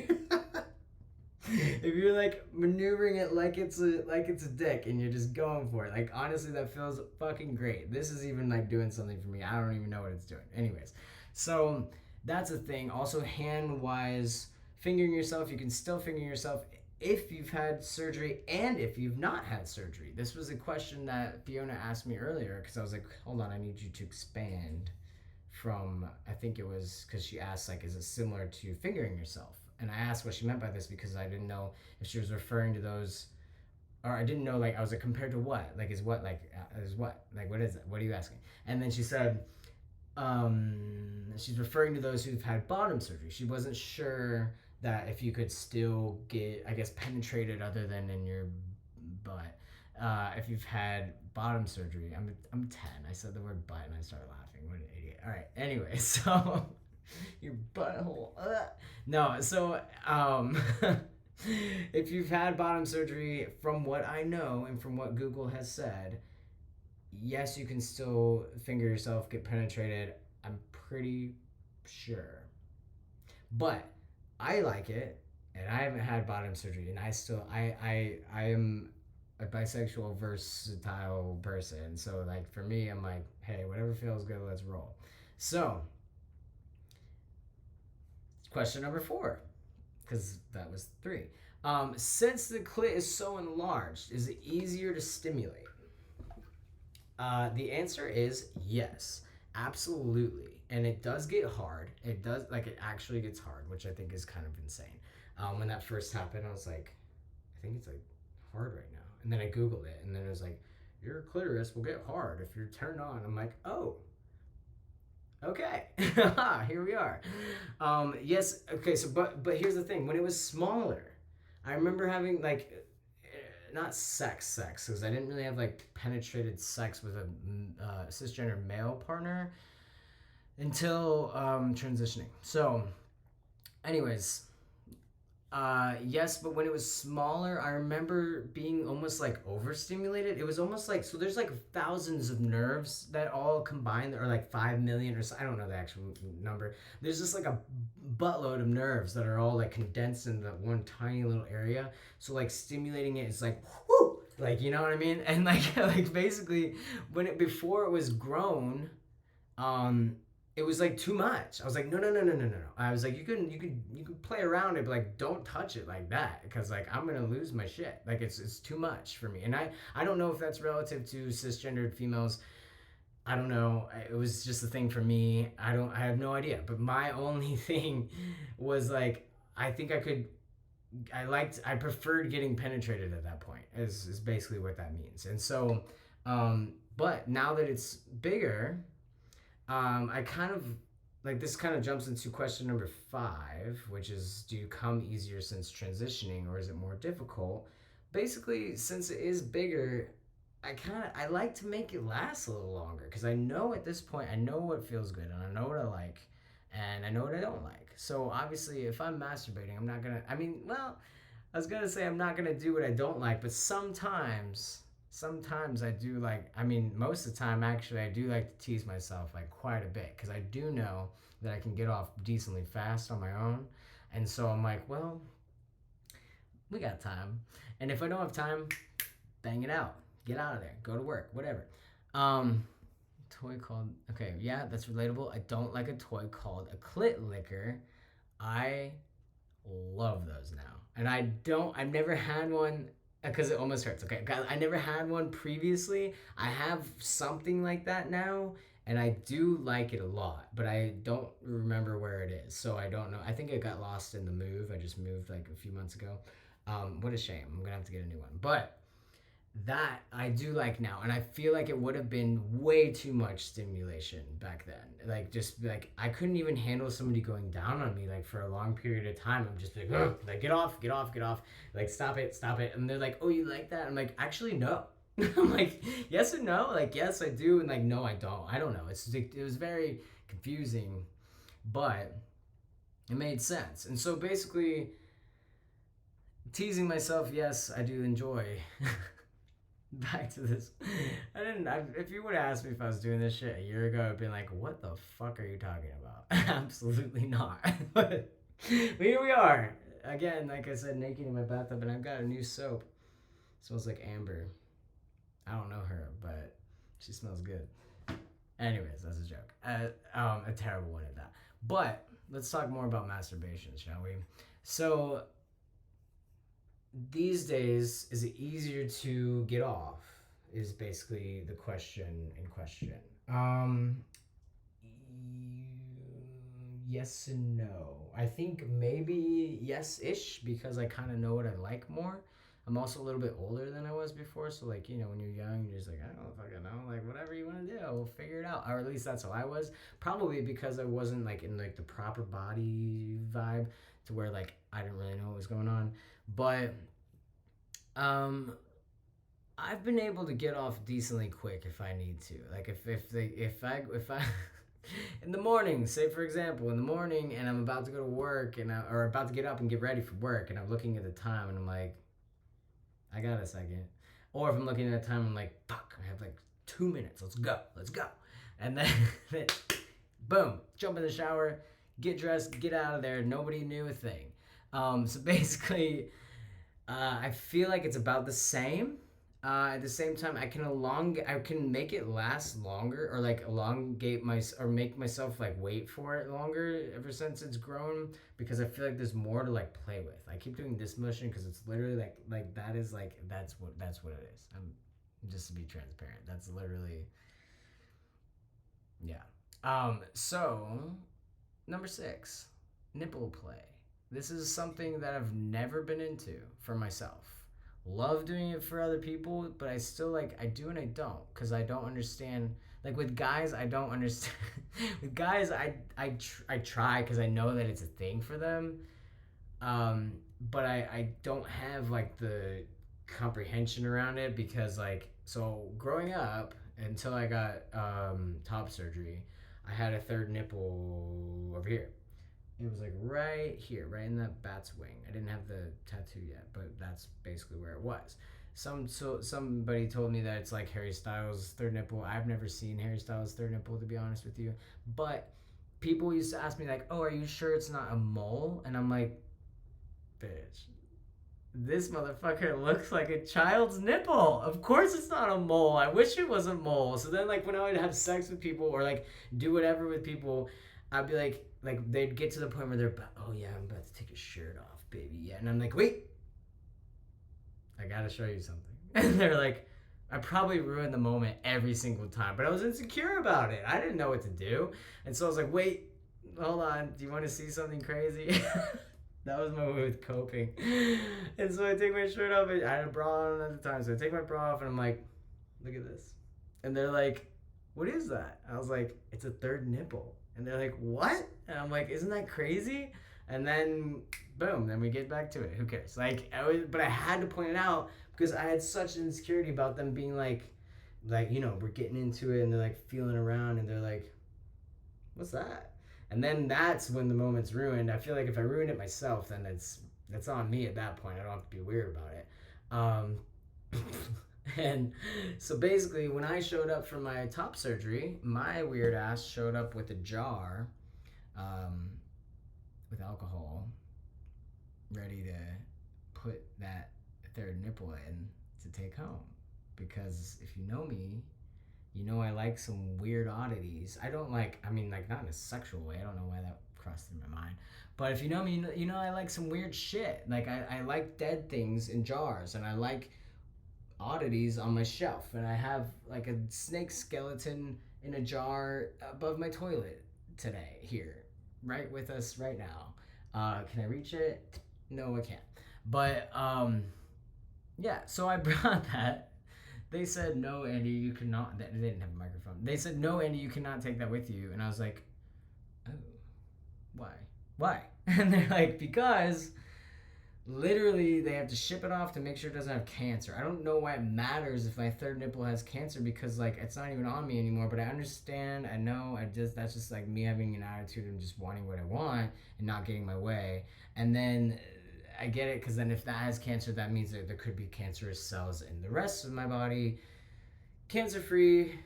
if you're like maneuvering it like it's a dick and you're just going for it, like, honestly, that feels fucking great. This is even like doing something for me. I don't even know what it's doing. Anyways, so that's a thing. Also, hand wise, fingering yourself, you can still finger yourself if you've had surgery and if you've not had surgery. This was a question that Fiona asked me earlier, because I was like, hold on, I need you to expand from, I think it was because she asked, like, is it similar to fingering yourself? And I asked what she meant by this because I didn't know if she was referring to those, or I didn't know, like, I was like, compared to what? Like, is what? Like, what is it? What are you asking? And then she said, she's referring to those who've had bottom surgery. She wasn't sure that if you could still get, I guess, penetrated other than in your butt, if you've had bottom surgery. I'm 10. I said the word butt and I started laughing. What an idiot. All right. Anyway, so your butthole. No, so if you've had bottom surgery, from what I know and from what Google has said, yes, you can still finger yourself, get penetrated. I'm pretty sure. But I like it, and I haven't had bottom surgery, and I am a bisexual, versatile person. So, like, for me, I'm like, hey, whatever feels good, let's roll. So, question number 4, because that was 3. Since the clit is so enlarged, is it easier to stimulate? The answer is yes, absolutely. And it does get hard. It does, like, it actually gets hard, which I think is kind of insane. When that first happened, I was like, I think it's like hard right now. And then I Googled it, and then it was like, your clitoris will get hard if you're turned on. I'm like, oh, okay. Here we are. Yes, okay, so, but here's the thing. When it was smaller, I remember having, like, not sex, because I didn't really have, like, penetrated sex with a cisgender male partner until transitioning. So, anyways, yes, but when it was smaller, I remember being almost like overstimulated. It was almost like, so there's like thousands of nerves that all combined, or like 5 million, or so, I don't know the actual number. There's just like a buttload of nerves that are all like condensed in that one tiny little area. So like stimulating it is like, whoo, like, you know what I mean? And like, like basically before it was grown, it was like too much. I was like, no. I was like, you can play around it, but like, don't touch it like that, because like I'm gonna lose my shit. Like it's too much for me. And I don't know if that's relative to cisgendered females. I don't know. It was just a thing for me. I have no idea. But my only thing was like, I think I preferred getting penetrated at that point. Is basically what that means. And so, but now that it's bigger. I kind of like, this kind of jumps into question number 5, which is, do you come easier since transitioning, or is it more difficult? Basically, since it is bigger, I like to make it last a little longer, because I know at this point I know what feels good, and I know what I like, and I know what I don't like. So obviously, if I'm masturbating, I'm not gonna. I mean, well, I was gonna say I'm not gonna do what I don't like, but sometimes I do, like, I mean, most of the time actually I do like to tease myself like quite a bit, because I do know that I can get off decently fast on my own. And so I'm like, well, we got time. And if I don't have time, bang it out. Get out of there. Go to work. Whatever. Toy called, okay, yeah, that's relatable. I don't like a toy called a clit licker. I love those now. And I've never had one, because it almost hurts. Okay, I never had one previously. I have something like that now, and I do like it a lot, but I don't remember where it is, so I don't know. I think it got lost in the move. I just moved like a few months ago. What a shame. I'm gonna have to get a new one. But that I do like now, and I feel like it would have been way too much stimulation back then. Like, just like, I couldn't even handle somebody going down on me like for a long period of time. I'm just like, like, get off, like, stop it. And they're like, oh, you like that? I'm like, actually, no. I'm like, yes and no. Like, yes, I do, and like, no, I don't. I don't know. It was very confusing, but it made sense. And so basically, teasing myself, yes, I do enjoy. Back to this. If you would have asked me if I was doing this shit a year ago, I'd been like, what the fuck are you talking about? Absolutely not. But here we are. Again, like I said, naked in my bathtub, and I've got a new soap. It smells like amber. I don't know her, but she smells good. Anyways, that's a joke. A terrible one at that. But let's talk more about masturbation, shall we? So, these days, is it easier to get off? Is basically the question in question. Yes and no. I think maybe yes-ish, because I kind of know what I like more. I'm also a little bit older than I was before, so like, you know, when you're young, you're just like, I don't fucking know, like, whatever you want to do, we'll figure it out. Or at least that's how I was. Probably because I wasn't like in like the proper body vibe, to where like I didn't really know what was going on. But I've been able to get off decently quick if I need to. Like, if I in the morning, say for example, in the morning, and I'm about to go to work, or about to get up and get ready for work, and I'm looking at the time, and I'm like, I got a second. Or if I'm looking at the time, I'm like, fuck, I have like 2 minutes. Let's go. And then boom, jump in the shower, get dressed, get out of there. Nobody knew a thing. So basically, I feel like it's about the same. At the same time, I can make it last longer, or like elongate or make myself like wait for it longer ever since it's grown, because I feel like there's more to like play with. I keep doing this motion because it's literally like that is like that's what it is. I'm just to be transparent. That's literally, yeah. So number 6, nipple play. This is something that I've never been into for myself. Love doing it for other people, but I still I do and I don't, because I don't understand. Like with guys, I don't understand. With guys, I try because I know that it's a thing for them, but I don't have like the comprehension around it, because so growing up until I got top surgery, I had a third nipple over here. It was like right here, right in that bat's wing. I didn't have the tattoo yet, but that's basically where it was. Somebody told me that it's like Harry Styles' third nipple. I've never seen Harry Styles' third nipple, to be honest with you. But people used to ask me like, "Oh, are you sure it's not a mole?" And I'm like, "Bitch, this motherfucker looks like a child's nipple. Of course it's not a mole. I wish it was a mole." So then when I would have sex with people or do whatever with people, I'd be like they'd get to the point where they're, "Oh yeah, I'm about to take your shirt off, baby." Yeah, and I'm like, "Wait, I gotta show you something." And they're like, I probably ruined the moment every single time, but I was insecure about it. I didn't know what to do, and so I was like, "Wait, hold on. Do you want to see something crazy?" That was my way with coping. And so I take my shirt off. I had a bra on at the time, so I take my bra off and I'm like, "Look at this." And they're like, "What is that?" I was like, "It's a third nipple." And they're like, "What?" And I'm like, "Isn't that crazy?" And then, boom, then we get back to it. Who cares? But I had to point it out because I had such an insecurity about them being we're getting into it and they're like feeling around and they're like, "What's that?" And then that's when the moment's ruined. I feel like if I ruin it myself, then that's on me at that point. I don't have to be weird about it. And so basically, when I showed up for my top surgery, my weird ass showed up with a jar um, with alcohol, ready to put that third nipple in to take home. Because if you know me, you know I like some weird oddities. I don't not in a sexual way. I don't know why that crossed through my mind. But if you know me, you know I like some weird shit. I like dead things in jars, and I like oddities on my shelf. And I have like a snake skeleton in a jar above my toilet today, here, right with us right now. Can I reach it? No, I can't. But yeah, so I brought that. They said, "No, Andy, you cannot." They didn't have a microphone. They said, "No, Andy, you cannot take that with you." And I was like, "Oh, why? Why?" And they're like, "Because literally they have to ship it off to make sure it doesn't have cancer." I don't know why it matters if my third nipple has cancer, because it's not even on me anymore. But I understand. I know. That's just like me having an attitude and just wanting what I want and not getting my way. And then I get it, because then if that has cancer, that means that there could be cancerous cells in the rest of my body. Cancer free.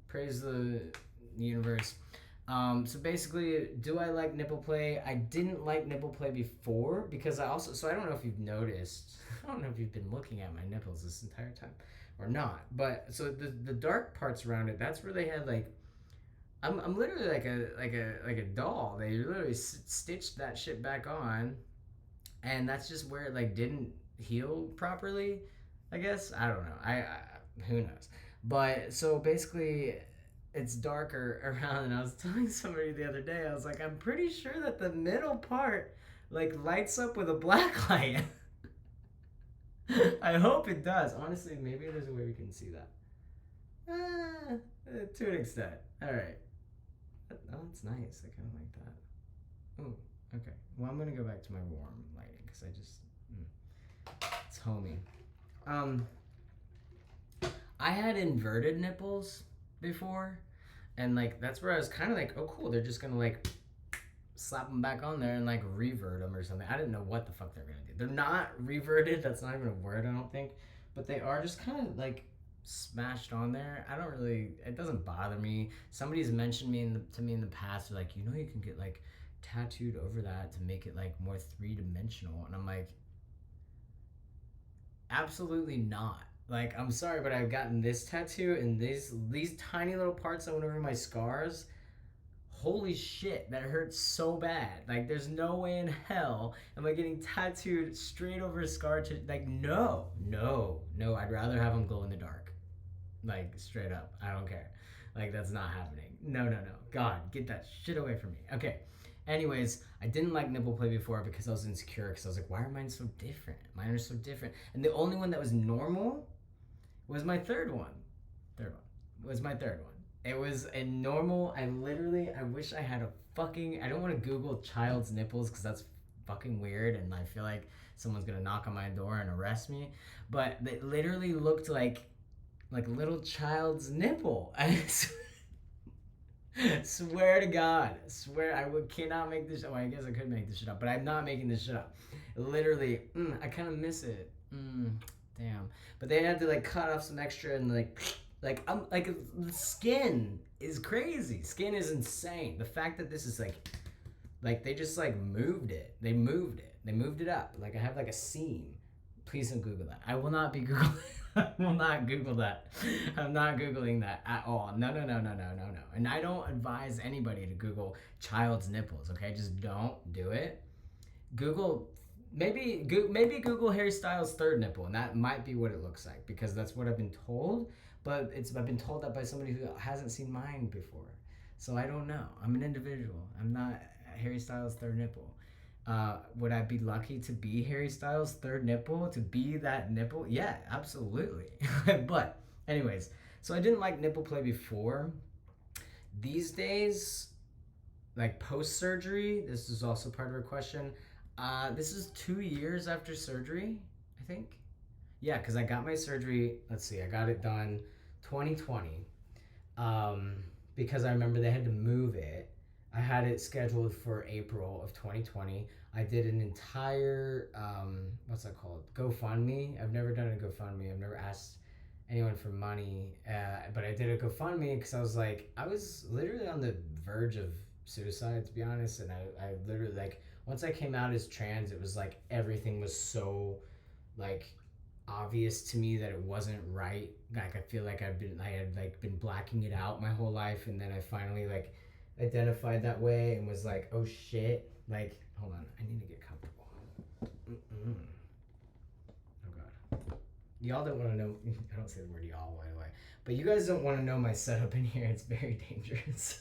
Praise the universe. So basically, do I like nipple play? I didn't like nipple play before, because so I don't know if you've noticed. I don't know if you've been looking at my nipples this entire time or not. But so the dark parts around it, that's where they had I'm literally like a doll. They literally stitched that shit back on, and that's just where it didn't heal properly. I guess I don't know. I who knows. But so basically, it's darker around, and I was telling somebody the other day, I was like, I'm pretty sure that the middle part lights up with a black light. I hope it does. Honestly, maybe there's a way we can see that. To an extent. All right. Oh, it's nice. I kind of like that. Oh, okay. Well, I'm gonna go back to my warm lighting because it's homey. Um, I had inverted nipples before, and that's where I was kind of like, oh cool, they're just gonna slap them back on there and revert them or something. I didn't know what the fuck they're gonna do. They're not reverted. That's not even a word, I don't think. But they are just kind of smashed on there. I don't really. It doesn't bother me. Somebody's mentioned to me in the past. They're like, you can get tattooed over that to make it more 3-dimensional, and I'm like, absolutely not. Like, I'm sorry, but I've gotten this tattoo and these tiny little parts that went over my scars. Holy shit, that hurts so bad. Like, there's no way in hell am I getting tattooed straight over a scar to, like, no, no, no. I'd rather have them glow in the dark. Like, straight up. I don't care. Like, that's not happening. No, no, no. God, get that shit away from me. Okay. Anyways, I didn't like nipple play before because I was insecure. Because I was like, why are mine so different? Mine are so different. And the only one that was normal was my third one. Third one was my third one. It was a normal. I wish I had a fucking. I don't want to Google child's nipples because that's fucking weird, and I feel like someone's gonna knock on my door and arrest me. But it literally looked like a little child's nipple. I swear to God, swear cannot make this. Oh, I guess I could make this shit up, but I'm not making this shit up. Literally, I kind of miss it. Damn. But they had to like cut off some extra and like the skin is crazy. Skin is insane. The fact that this is like they just like moved it. They moved it. They moved it up. Like I have like a seam. Please don't Google that. I will not be Googling. I will not Google that. I'm not Googling that at all. No. And I don't advise anybody to Google child's nipples, okay? Just don't do it. Google, maybe Google Harry Styles' third nipple, and that might be what it looks like because that's what I've been told. But I've been told that by somebody who hasn't seen mine before. So I don't know. I'm an individual. I'm not Harry Styles' third nipple. Would I be lucky to be Harry Styles' third nipple? To be that nipple? Yeah, absolutely. But, anyways, so I didn't like nipple play before. These days, like post surgery, this is also part of her question. This is 2 years after surgery, I think. Yeah, because I got my surgery, let's see, I got it done 2020. Because I remember they had to move it. I had it scheduled for April of 2020. I did an entire, what's that called? GoFundMe. I've never done a GoFundMe. I've never asked anyone for money. But I did a GoFundMe because I was literally on the verge of suicide, to be honest. And I literally, like, once I came out as trans, it was like everything was so, like, obvious to me that it wasn't right. Like, I feel like I had like been blacking it out my whole life. And then I finally, like, identified that way and was like, oh shit, like, hold on, I need to get comfortable. Oh god, y'all don't want to know. I don't say the word y'all, by the way, but you guys don't want to know my setup in here. It's very dangerous.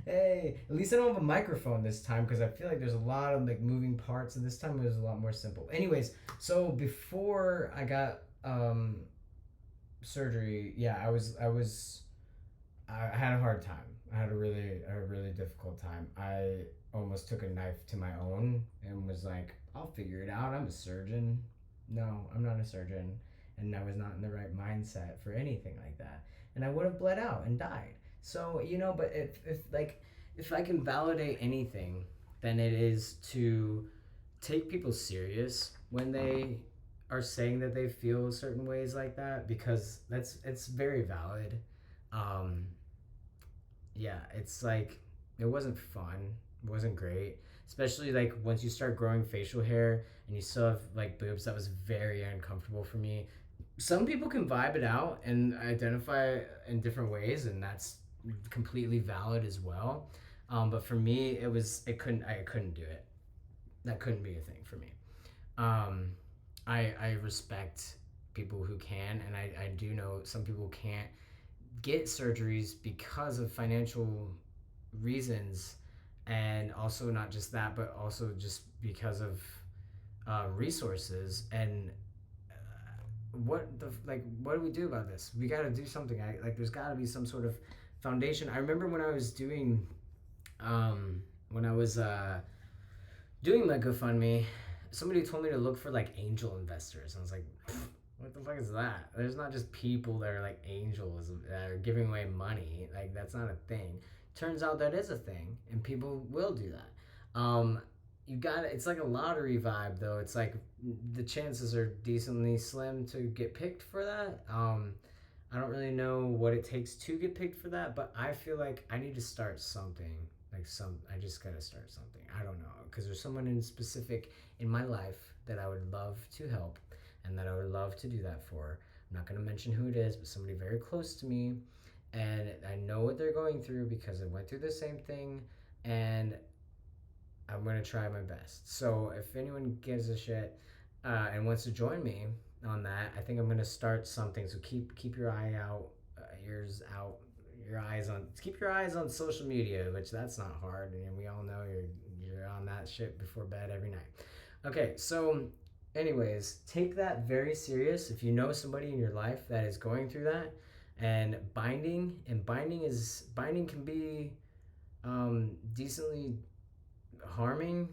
Hey, at least I don't have a microphone this time because I feel like there's a lot of like moving parts, and this time it was a lot more simple. Anyways, so before I got surgery, yeah, I had a hard time. I had a really difficult time. I almost took a knife to my own and was like, I'll figure it out. I'm a surgeon. No, I'm not a surgeon. And I was not in the right mindset for anything like that. And I would have bled out and died. So, but if I can validate anything, then it is to take people serious when they are saying that they feel certain ways like that, because it's very valid. Um, yeah, it's like it wasn't fun. It wasn't great. Especially like once you start growing facial hair and you still have like boobs, that was very uncomfortable for me. Some people can vibe it out and identify in different ways, and that's completely valid as well. But for me, I couldn't do it. That couldn't be a thing for me. Um, I respect people who can, and I do know some people can't get surgeries because of financial reasons, and also not just that, but also just because of resources. And what do we do about this? We got to do something. There's got to be some sort of foundation. I remember when I was doing when I was doing my GoFundMe, somebody told me to look for like angel investors. I was like, what the fuck is that? There's not just people that are like angels that are giving away money. Like, that's not a thing. Turns out that is a thing, and people will do that. It's like a lottery vibe, though. It's like the chances are decently slim to get picked for that. I don't really know what it takes to get picked for that, but I feel like I need to start something. I just gotta start something. I don't know, because there's someone in specific in my life that I would love to help and that I would love to do that for. I'm not going to mention who it is, but somebody very close to me, and I know what they're going through because I went through the same thing, and I'm going to try my best. So if anyone gives a shit and wants to join me on that, I think I'm going to start something. So keep your eye out, ears out, your eyes on, keep your eyes on social media, which that's not hard, and we all know you're on that shit before bed every night. Okay, so anyways, take that very serious. If you know somebody in your life that is going through that, and binding can be decently harming.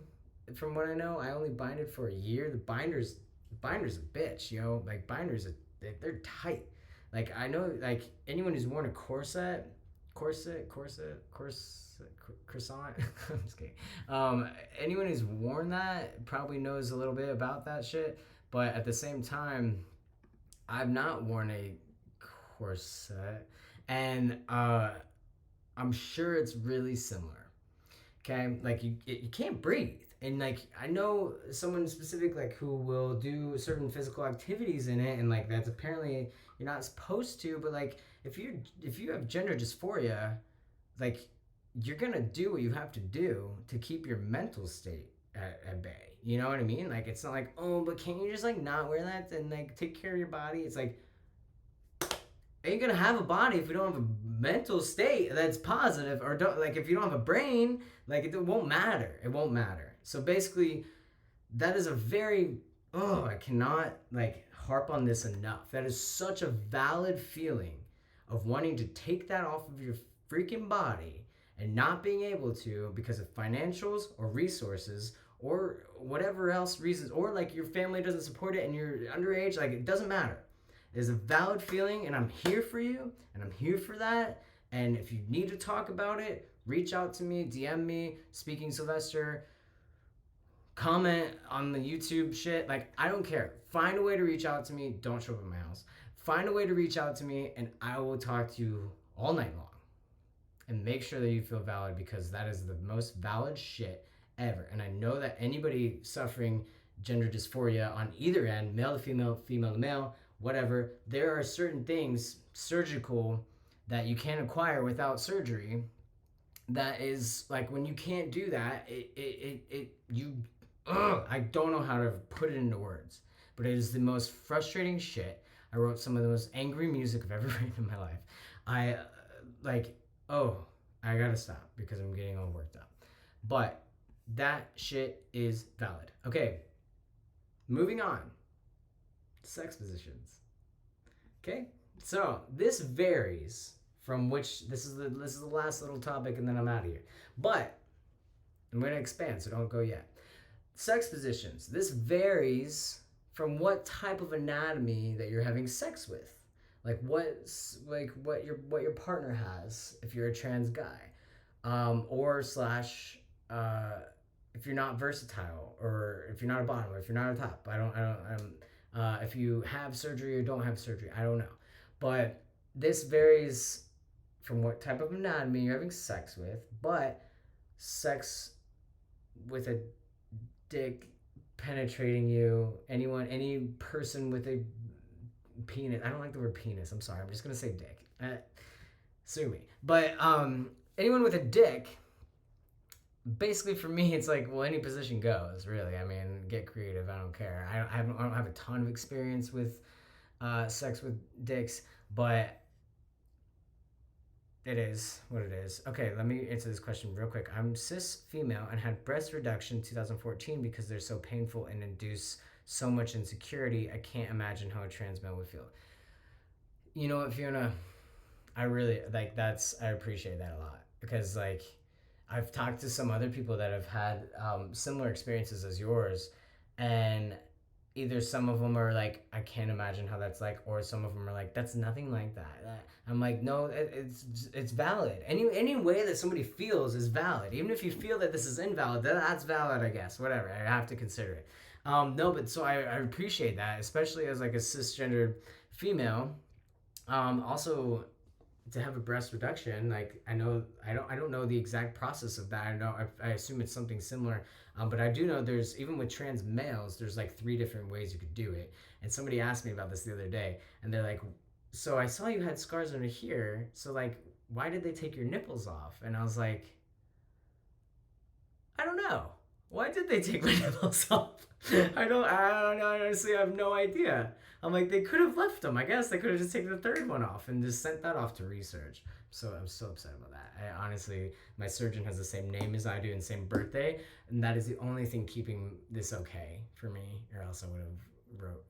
From what I know, I only binded for a year. The binder's a bitch, yo. Like binders, they're tight. Like I know, like anyone who's worn a corset, croissant. I'm just kidding. Anyone who's worn that probably knows a little bit about that shit. But at the same time, I've not worn a corset, and I'm sure it's really similar. Okay, like you can't breathe, and like I know someone specific like who will do certain physical activities in it, and like that's apparently you're not supposed to, but like if you have gender dysphoria, like you're gonna do what you have to do to keep your mental state at bay. You know what I mean? Like it's not like, oh, but can't you just like not wear that and like take care of your body? It's like, ain't gonna have a body if you don't have a mental state that's positive, or don't, like if you don't have a brain, like it won't matter. It won't matter. So basically, that is a very, I cannot like harp on this enough. That is such a valid feeling of wanting to take that off of your freaking body and not being able to because of financials or resources or whatever else reasons, or like your family doesn't support it and you're underage. Like it doesn't matter. It is a valid feeling, and I'm here for you, and I'm here for that. And if you need to talk about it, reach out to me, DM me, Speaking Sylvester, comment on the YouTube shit. Like, I don't care. Find a way to reach out to me. Don't show up at my house. Find a way to reach out to me, and I will talk to you all night long. And make sure that you feel valid, because that is the most valid shit ever. And I know that anybody suffering gender dysphoria on either end, male to female, female to male, whatever, there are certain things surgical that you can't acquire without surgery. That is like when you can't do that, I don't know how to put it into words, but it is the most frustrating shit. I wrote some of the most angry music I've ever written in my life. I gotta stop because I'm getting all worked up. But that shit is valid. Okay, moving on. Sex positions. Okay, so this varies from which this is the last little topic, and then I'm out of here. But I'm going to expand, so don't go yet. Sex positions. This varies from what type of anatomy that you're having sex with, like what your partner has if you're a trans guy, or slash if you're not versatile, or if you're not a bottom, or if you're not a top. If you have surgery or don't have surgery, I don't know. But this varies from what type of anatomy you're having sex with. But sex with a dick penetrating you, any person with a penis. I don't like the word penis. I'm sorry. I'm just going to say dick. Sue me. But anyone with a dick, basically for me, it's like, well, any position goes, really. I mean, get creative. I don't care. I don't have a ton of experience with sex with dicks, but it is what it is. Okay, let me answer this question real quick. I'm cis female and had breast reduction in 2014 because they're so painful and induce so much insecurity. I can't imagine how a trans male would feel. You know what, Fiona? I really, like, I appreciate that a lot, because, like, I've talked to some other people that have had similar experiences as yours, and either some of them are like, I can't imagine how that's like, or some of them are like, that's nothing like that. I'm like, no, it's valid. Any way that somebody feels is valid. Even if you feel that this is invalid, that's valid, I guess. Whatever, I have to consider it. No, but so I appreciate that, especially as like a cisgendered female. Also, to have a breast reduction, like I don't know the exact process of that. I assume it's something similar, but I do know there's, even with trans males, there's like 3 different ways you could do it. And somebody asked me about this the other day, and they're like, "So I saw you had scars under here. So like, why did they take your nipples off?" And I was like, "I don't know. Why did they take my nipples off? I don't know. Honestly, I have no idea." I'm like, they could have left them. I guess they could have just taken the third one off and just sent that off to research. So I'm so upset about that. I honestly, my surgeon has the same name as I do and same birthday, and that is the only thing keeping this okay for me. Or else I would have wrote.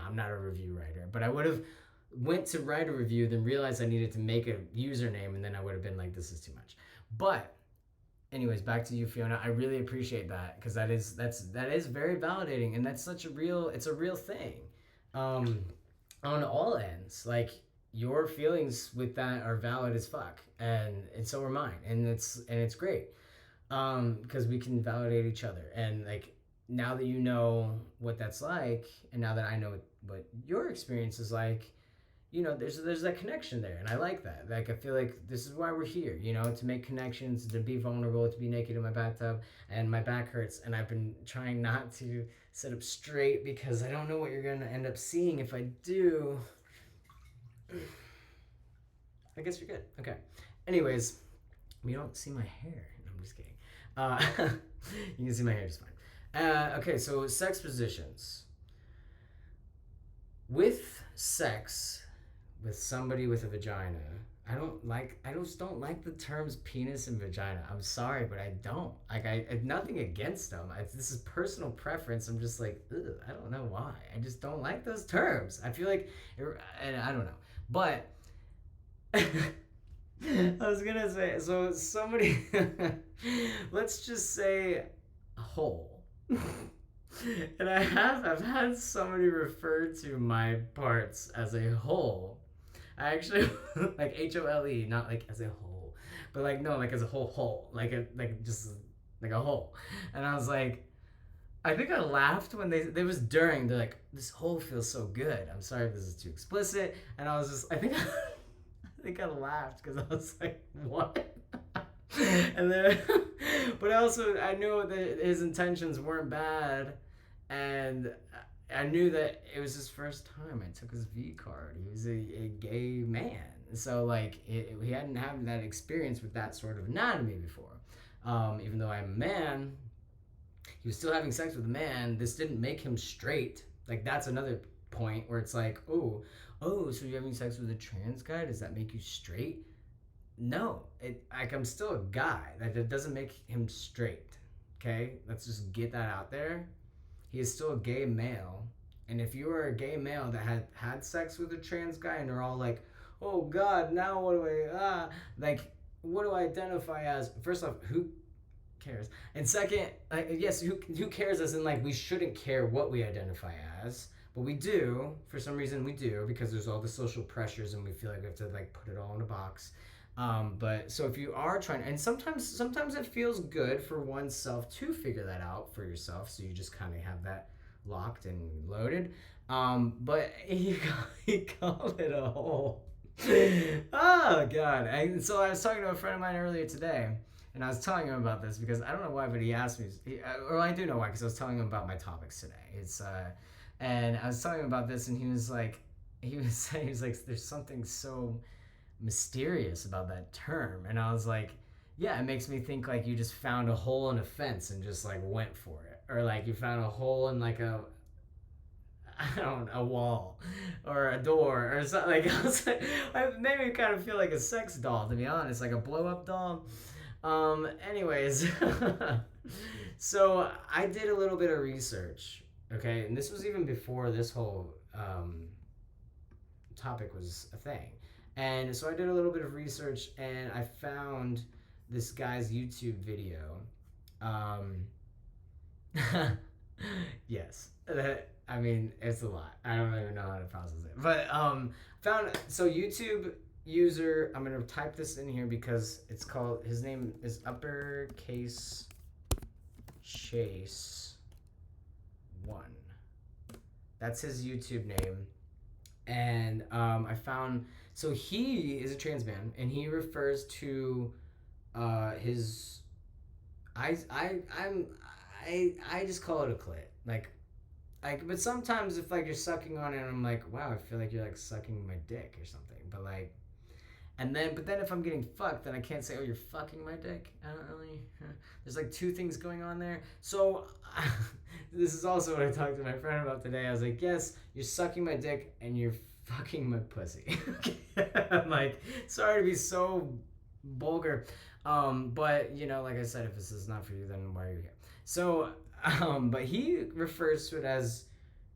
I'm not a review writer, but I would have went to write a review, then realized I needed to make a username, and then I would have been like, this is too much. But anyways, back to you, Fiona. I really appreciate that, because that is very validating, and that's such a real, it's a real thing, um, on all ends. Like, your feelings with that are valid as fuck, and so are mine, and it's great, because we can validate each other. And like, now that you know what that's like, and now that I know what your experience is like, there's that connection there, and I like that. Like, I feel like this is why we're here, to make connections, to be vulnerable, to be naked in my bathtub, and my back hurts, and I've been trying not to sit up straight because I don't know what you're gonna end up seeing if I do. I guess you're good. Okay. Anyways, you don't see my hair. No, I'm just kidding. You can see my hair just fine. Okay, so sex positions. With sex with somebody with a vagina, I just don't like the terms penis and vagina. I'm sorry, but I don't. Like, I nothing against them. This is personal preference. I'm just like, ugh, I don't know why. I just don't like those terms. I feel like, and I don't know. But I was gonna say, so somebody, let's just say hole. And I've had somebody refer to my parts as a whole. I actually like HOLE, not like as a whole, but like, no, like as a whole, just like a hole. And I was like, I think I laughed when they was during, they're like, this hole feels so good. I'm sorry if this is too explicit. And I was just, I think I think I laughed because I was like, what? And then, but also I knew that his intentions weren't bad, and I knew that it was his first time I took his V card. He was a gay man, so like, he hadn't had that experience with that sort of anatomy before. Even though I'm a man, he was still having sex with a man. This didn't make him straight. Like, that's another point where it's like, so you're having sex with a trans guy? Does that make you straight? No, I'm still a guy. That doesn't make him straight. Okay, let's just get that out there. He is still a gay male, and if you are a gay male that had sex with a trans guy, and they're all like, "Oh God, now what do what do I identify as?" First off, who cares? And second, yes, who cares? As in, like, we shouldn't care what we identify as. But we do, for some reason we do, because there's all the social pressures and we feel like we have to like put it all in a box. But so if you are trying, and sometimes it feels good for oneself to figure that out for yourself, so you just kind of have that locked and loaded. But he called it a hole. Oh God! So I was talking to a friend of mine earlier today, and I was telling him about this because I don't know why, but he asked me, or I do know why, because I was telling him about my topics today. And I was telling him about this, and he was like, there's something so mysterious about that term. And I was like, yeah, it makes me think like you just found a hole in a fence and just like went for it, or like you found a hole in like a wall or a door or something. Like, I was like, it made me kind of feel like a sex doll, to be honest, like a blow up doll. Anyways, so I did a little bit of research, okay, and this was even before this whole topic was a thing. And so I did a little bit of research, and I found this guy's YouTube video. Yes, I mean, it's a lot. I don't even know how to process it. But so YouTube user, I'm gonna type this in here because it's called, his name is uppercase Chase 1. That's his YouTube name. And I found, so he is a trans man, and he refers to his, I just call it a clit. But sometimes if like you're sucking on it, I'm like, wow, I feel like you're like sucking my dick or something. But like, but then if I'm getting fucked, then I can't say, oh, you're fucking my dick. I don't really. There's like two things going on there. So this is also what I talked to my friend about today. I was like, yes, you're sucking my dick and you're fucking my pussy. I'm like, sorry to be so vulgar. But you know, like I said, if this is not for you, then why are you here? So, but he refers to it as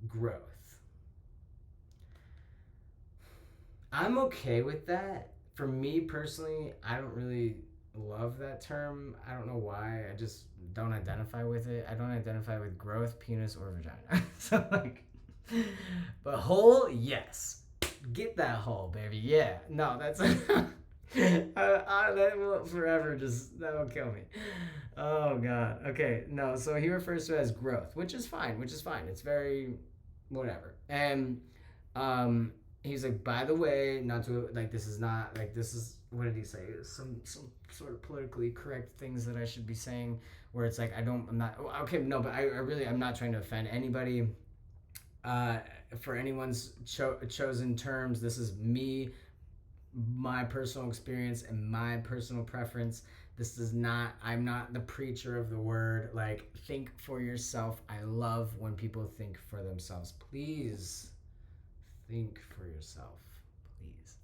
growth. I'm okay with that. For me personally, I don't really love that term. I don't know why. I just don't identify with it. I don't identify with growth, penis, or vagina. So like, but hole, yes. Get that hole, baby. Yeah. No, that's that will forever that will kill me. Oh god. Okay. No. So he refers to it as growth, which is fine. It's very whatever. And he's like, by the way, not to like this is not like this is what did he say? Some sort of politically correct things that I should be saying where it's like I'm not okay, no, but I'm not trying to offend anybody. For anyone's chosen terms, this is me, my personal experience and my personal preference. This is not, I'm not the preacher of the word. Like, think for yourself. I love when people think for themselves. Please think for yourself, please.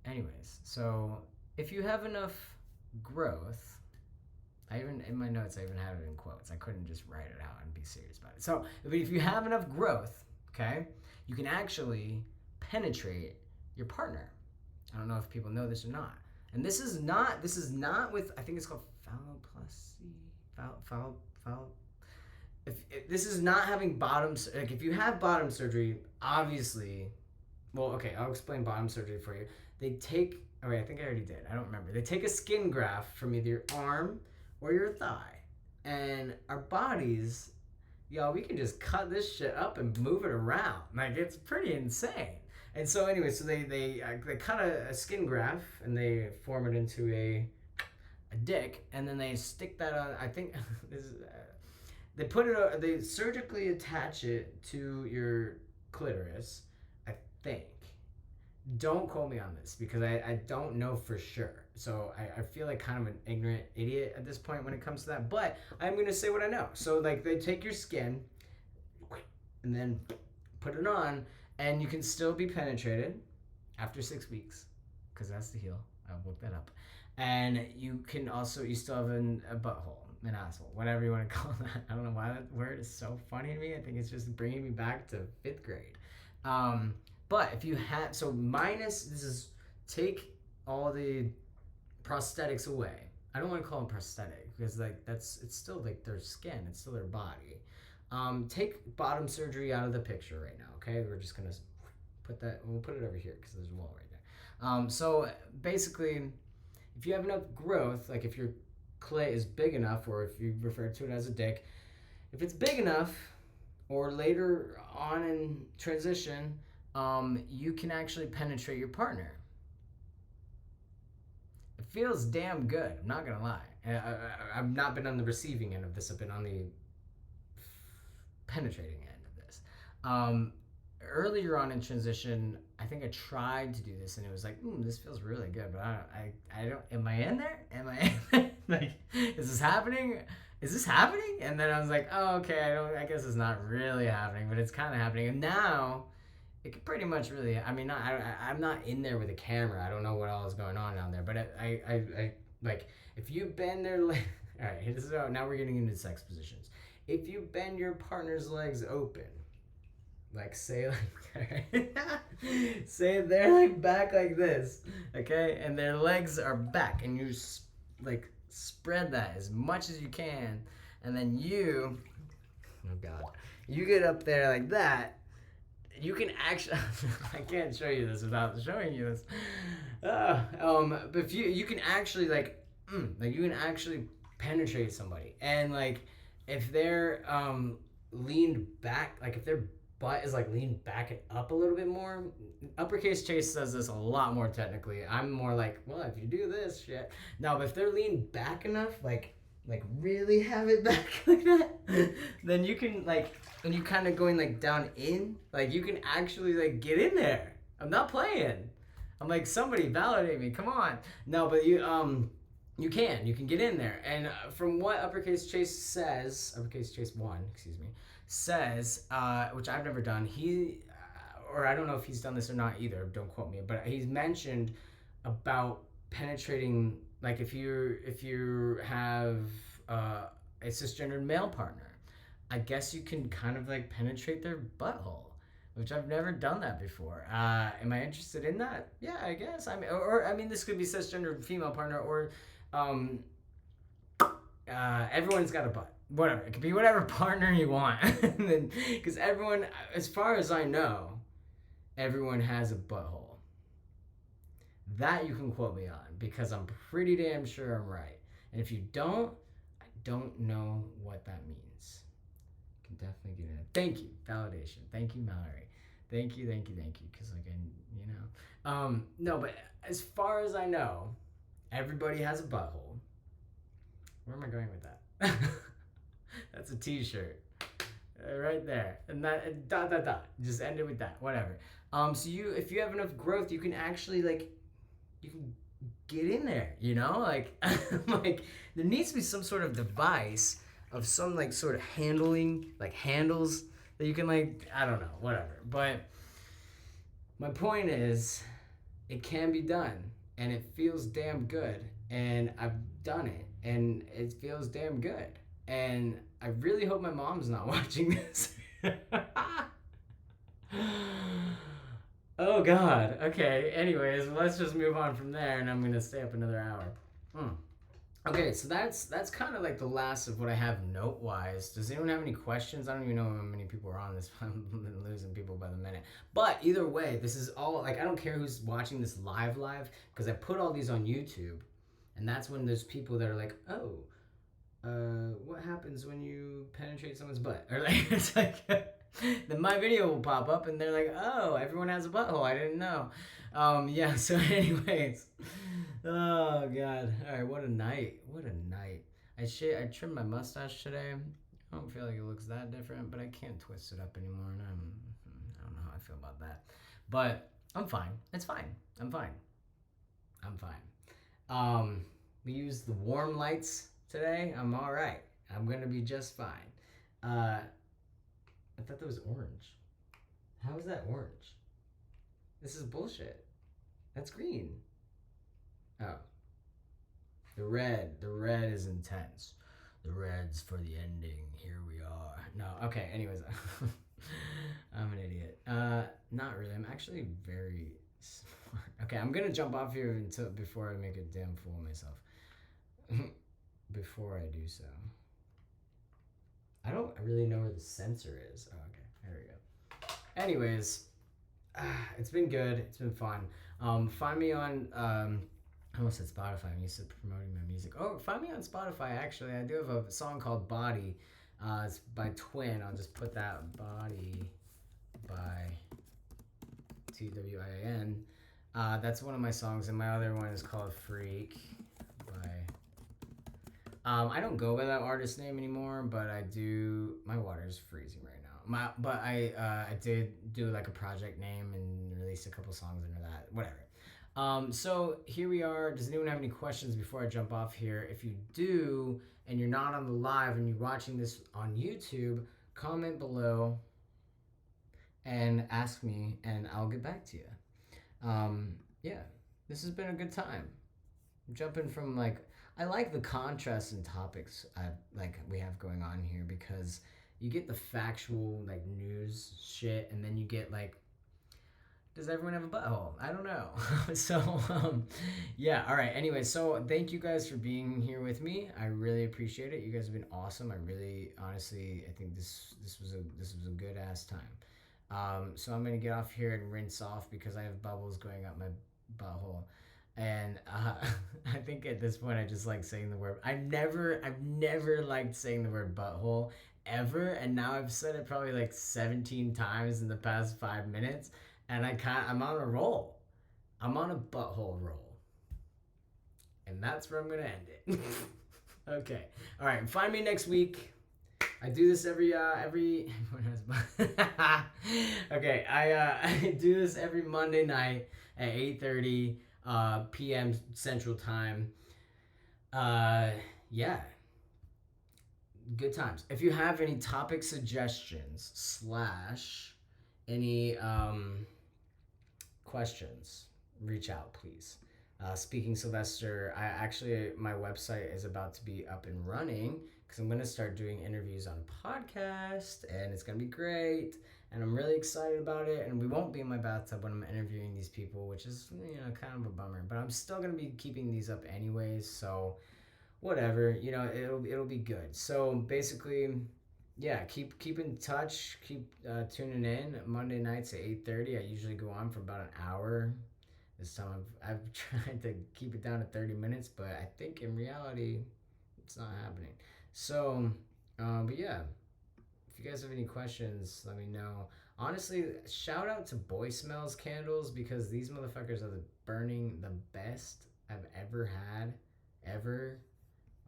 Anyways, so if you have enough growth, in my notes, I even had it in quotes. I couldn't just write it out and be serious about it. So, if you have enough growth, okay, you can actually penetrate your partner. I don't know if people know this or not. And this is not with, I think it's called phalloplasty. If this is not having like if you have bottom surgery, obviously, well, okay, I'll explain bottom surgery for you. They take, oh wait, I think I already did. I don't remember. They take a skin graft from either your arm or your thigh. And our bodies, y'all, we can just cut this shit up and move it around. Like, it's pretty insane. And so anyway, so they cut a skin graft and they form it into a dick, and then they stick that on, I think, they put it, they surgically attach it to your clitoris, I think. Don't quote me on this because I don't know for sure. So I feel like kind of an ignorant idiot at this point when it comes to that. But I'm going to say what I know. So like they take your skin and then put it on, and you can still be penetrated after 6 weeks because that's the heel. I'll look that up. And you still have a butthole, an asshole, whatever you want to call that. I don't know why that word is so funny to me. I think it's just bringing me back to 5th grade. But if you have, take all the prosthetics away. I don't want to call them prosthetic because like it's still like their skin, it's still their body. Take bottom surgery out of the picture right now, okay? We're just gonna we'll put it over here because there's a wall right there. So basically, if you have enough growth, like if your clit is big enough, or if you refer to it as a dick, if it's big enough, or later on in transition, you can actually penetrate your partner. It feels damn good, I'm not gonna lie. I've not been on the receiving end of this, I've been on the penetrating end of this. Earlier on in transition, I think I tried to do this and it was like, this feels really good, but I don't, am I in there? Like, is this happening? And then I was like, oh, okay, I guess it's not really happening, but it's kind of happening. And now it could pretty much really, I mean, I'm not in there with a camera. I don't know what all is going on down there, but I like, if you bend their leg, all right, this is how, now we're getting into sex positions. If you bend your partner's legs open, like say they're like back like this, okay, and their legs are back, and you like spread that as much as you can, and then you get up there like that. You can actually, I can't show you this without showing you this. But if you can actually like you can actually penetrate somebody, and like if they're leaned back, like if they're butt is like leaned back and up a little bit more. Uppercase Chase says this a lot more technically. I'm more like, well, if you do this shit. No, but if they're leaned back enough, like really have it back like that, then you can like, when you kind of going like down in, like you can actually like get in there. I'm not playing. I'm like, somebody validate me. Come on. No, but you can get in there. And from what Uppercase Chase says, Uppercase Chase 1, excuse me, says, which I've never done, or I don't know if he's done this or not either, don't quote me, but he's mentioned about penetrating, like if you have a cisgendered male partner, I guess you can kind of like penetrate their butthole, which I've never done that before. Am I interested in that? Yeah, I guess. I mean, or I mean, this could be cisgender female partner, or um, everyone's got a butt. Whatever. It could be whatever partner you want. Because everyone, as far as I know, everyone has a butthole. That you can quote me on, because I'm pretty damn sure I'm right. And if you don't, I don't know what that means. You can definitely get in it. Thank you. Validation. Thank you, Mallory. Thank you. Because like, no, but as far as I know, everybody has a butthole. Where am I going with that? That's a t-shirt. Right there. And that dot. Just end it with that. Whatever. So if you have enough growth, you can actually like, you can get in there, you know? Like, like there needs to be some sort of device of some like sort of handling, like handles that you can like, I don't know, whatever. But my point is, it can be done, and it feels damn good, and I've done it, and it feels damn good, and I really hope my mom's not watching this. Oh God. Okay. Anyways, let's just move on from there, and I'm gonna stay up another hour. Okay, so that's kind of like the last of what I have note wise. Does anyone have any questions? I don't even know how many people are on this. I'm losing people by the minute. But either way, this is all like, I don't care who's watching this live, because I put all these on YouTube, and that's when there's people that are like, oh, what happens when you penetrate someone's butt? Or like, it's like, then my video will pop up, and they're like, oh, everyone has a butthole. I didn't know. Yeah. So, anyways. Oh God! All right, what a night! What a night! I trimmed my mustache today. I don't feel like it looks that different, but I can't twist it up anymore, and I don't know how I feel about that. But I'm fine. It's fine. I'm fine. We used the warm lights today. I'm all right. I'm gonna be just fine. I thought that was orange. How is that orange? This is bullshit. That's green. Oh. The red is intense. The red's for the ending. Here we are. No, okay, anyways. I'm an idiot. Not really. I'm actually very smart. Okay, I'm gonna jump off here before I make a damn fool of myself. Before I do so. I don't really know where the sensor is. Oh, okay. There we go. Anyways, it's been good. It's been fun. Find me on... I almost said Spotify. I'm used to promoting my music. Oh, find me on Spotify, actually. I do have a song called Body. It's by Twin. I'll just put that, Body by Twin. That's one of my songs, and my other one is called Freak by... I don't go by that artist name anymore, but I do... My water's freezing right now. But I did do like a project name and released a couple songs under that. Whatever. So here we are. Does anyone have any questions before I jump off here? If you do, and you're not on the live and you're watching this on YouTube, comment below and ask me, and I'll get back to you. Yeah, this has been a good time. I'm jumping from like, I like the contrast in topics we have going on here, because you get the factual like news shit, and then you get like, does everyone have a butthole? I don't know. So, yeah. All right. Anyway, so thank you guys for being here with me. I really appreciate it. You guys have been awesome. I really, honestly, I think this was a good ass time. So I'm gonna get off here and rinse off, because I have bubbles going up my butthole, and I think at this point I just like saying the word. I've never liked saying the word butthole ever, and now I've said it probably like 17 times in the past 5 minutes, and I'm on a roll. I'm on a butthole roll. And that's where I'm gonna end it. Okay. All right. Find me next week. I do this every okay, I do this every Monday night at 8:30 p.m. Central Time. Yeah. Good times. If you have any topic suggestions slash any questions, reach out, please. Speaking Sylvester, my website is about to be up and running because I'm going to start doing interviews on a podcast, and it's going to be great, and I'm really excited about it. And we won't be in my bathtub when I'm interviewing these people, which is, kind of a bummer, but I'm still going to be keeping these up anyways, so whatever, it'll be good. So basically, yeah, keep in touch, keep tuning in. Monday nights at 8:30. I usually go on for about an hour. This time I've tried to keep it down to 30 minutes, but I think in reality it's not happening. So, but yeah, if you guys have any questions, let me know. Honestly, shout out to Boy Smells candles, because these motherfuckers are burning the best I've ever had, ever.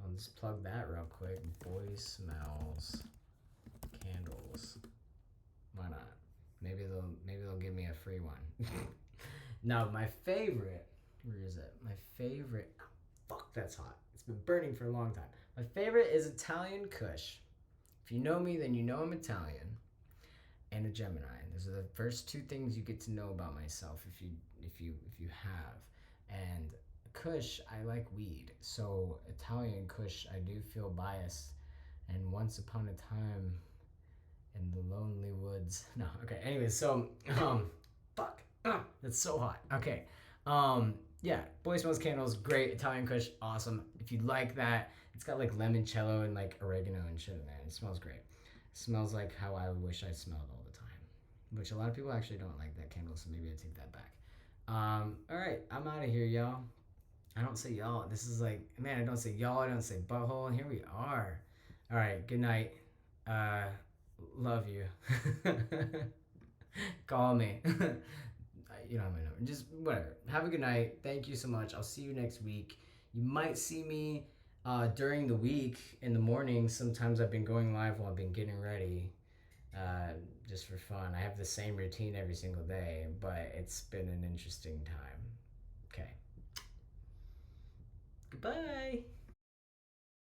I'll just plug that real quick. Boy Smells candles. Why not? Maybe they'll give me a free one. Now, my favorite, where is it? My favorite, fuck, that's hot. It's been burning for a long time. My favorite is Italian Kush. If you know me, then you know I'm Italian and a Gemini. Those are the first two things you get to know about myself if you have. And Kush, I like weed. So Italian Kush, I do feel biased. And once upon a time in the lonely woods. No, okay. Anyway, so fuck. That's so hot. Okay. Yeah, Boy Smells candles, great. Italian Kush, awesome. If you like that, it's got like limoncello and like oregano and shit in there. It smells great. It smells like how I wish I smelled all the time. Which a lot of people actually don't like that candle, so maybe I take that back. All right, I'm out of here, y'all. I don't say y'all. This is like, man, I don't say y'all. I don't say butthole. And here we are. All right, good night. Love you. Call me. You don't have my number. Just whatever. Have a good night. Thank you so much. I'll see you next week. You might see me during the week in the morning. Sometimes I've been going live while I've been getting ready, just for fun. I have the same routine every single day, but it's been an interesting time. Okay. Goodbye.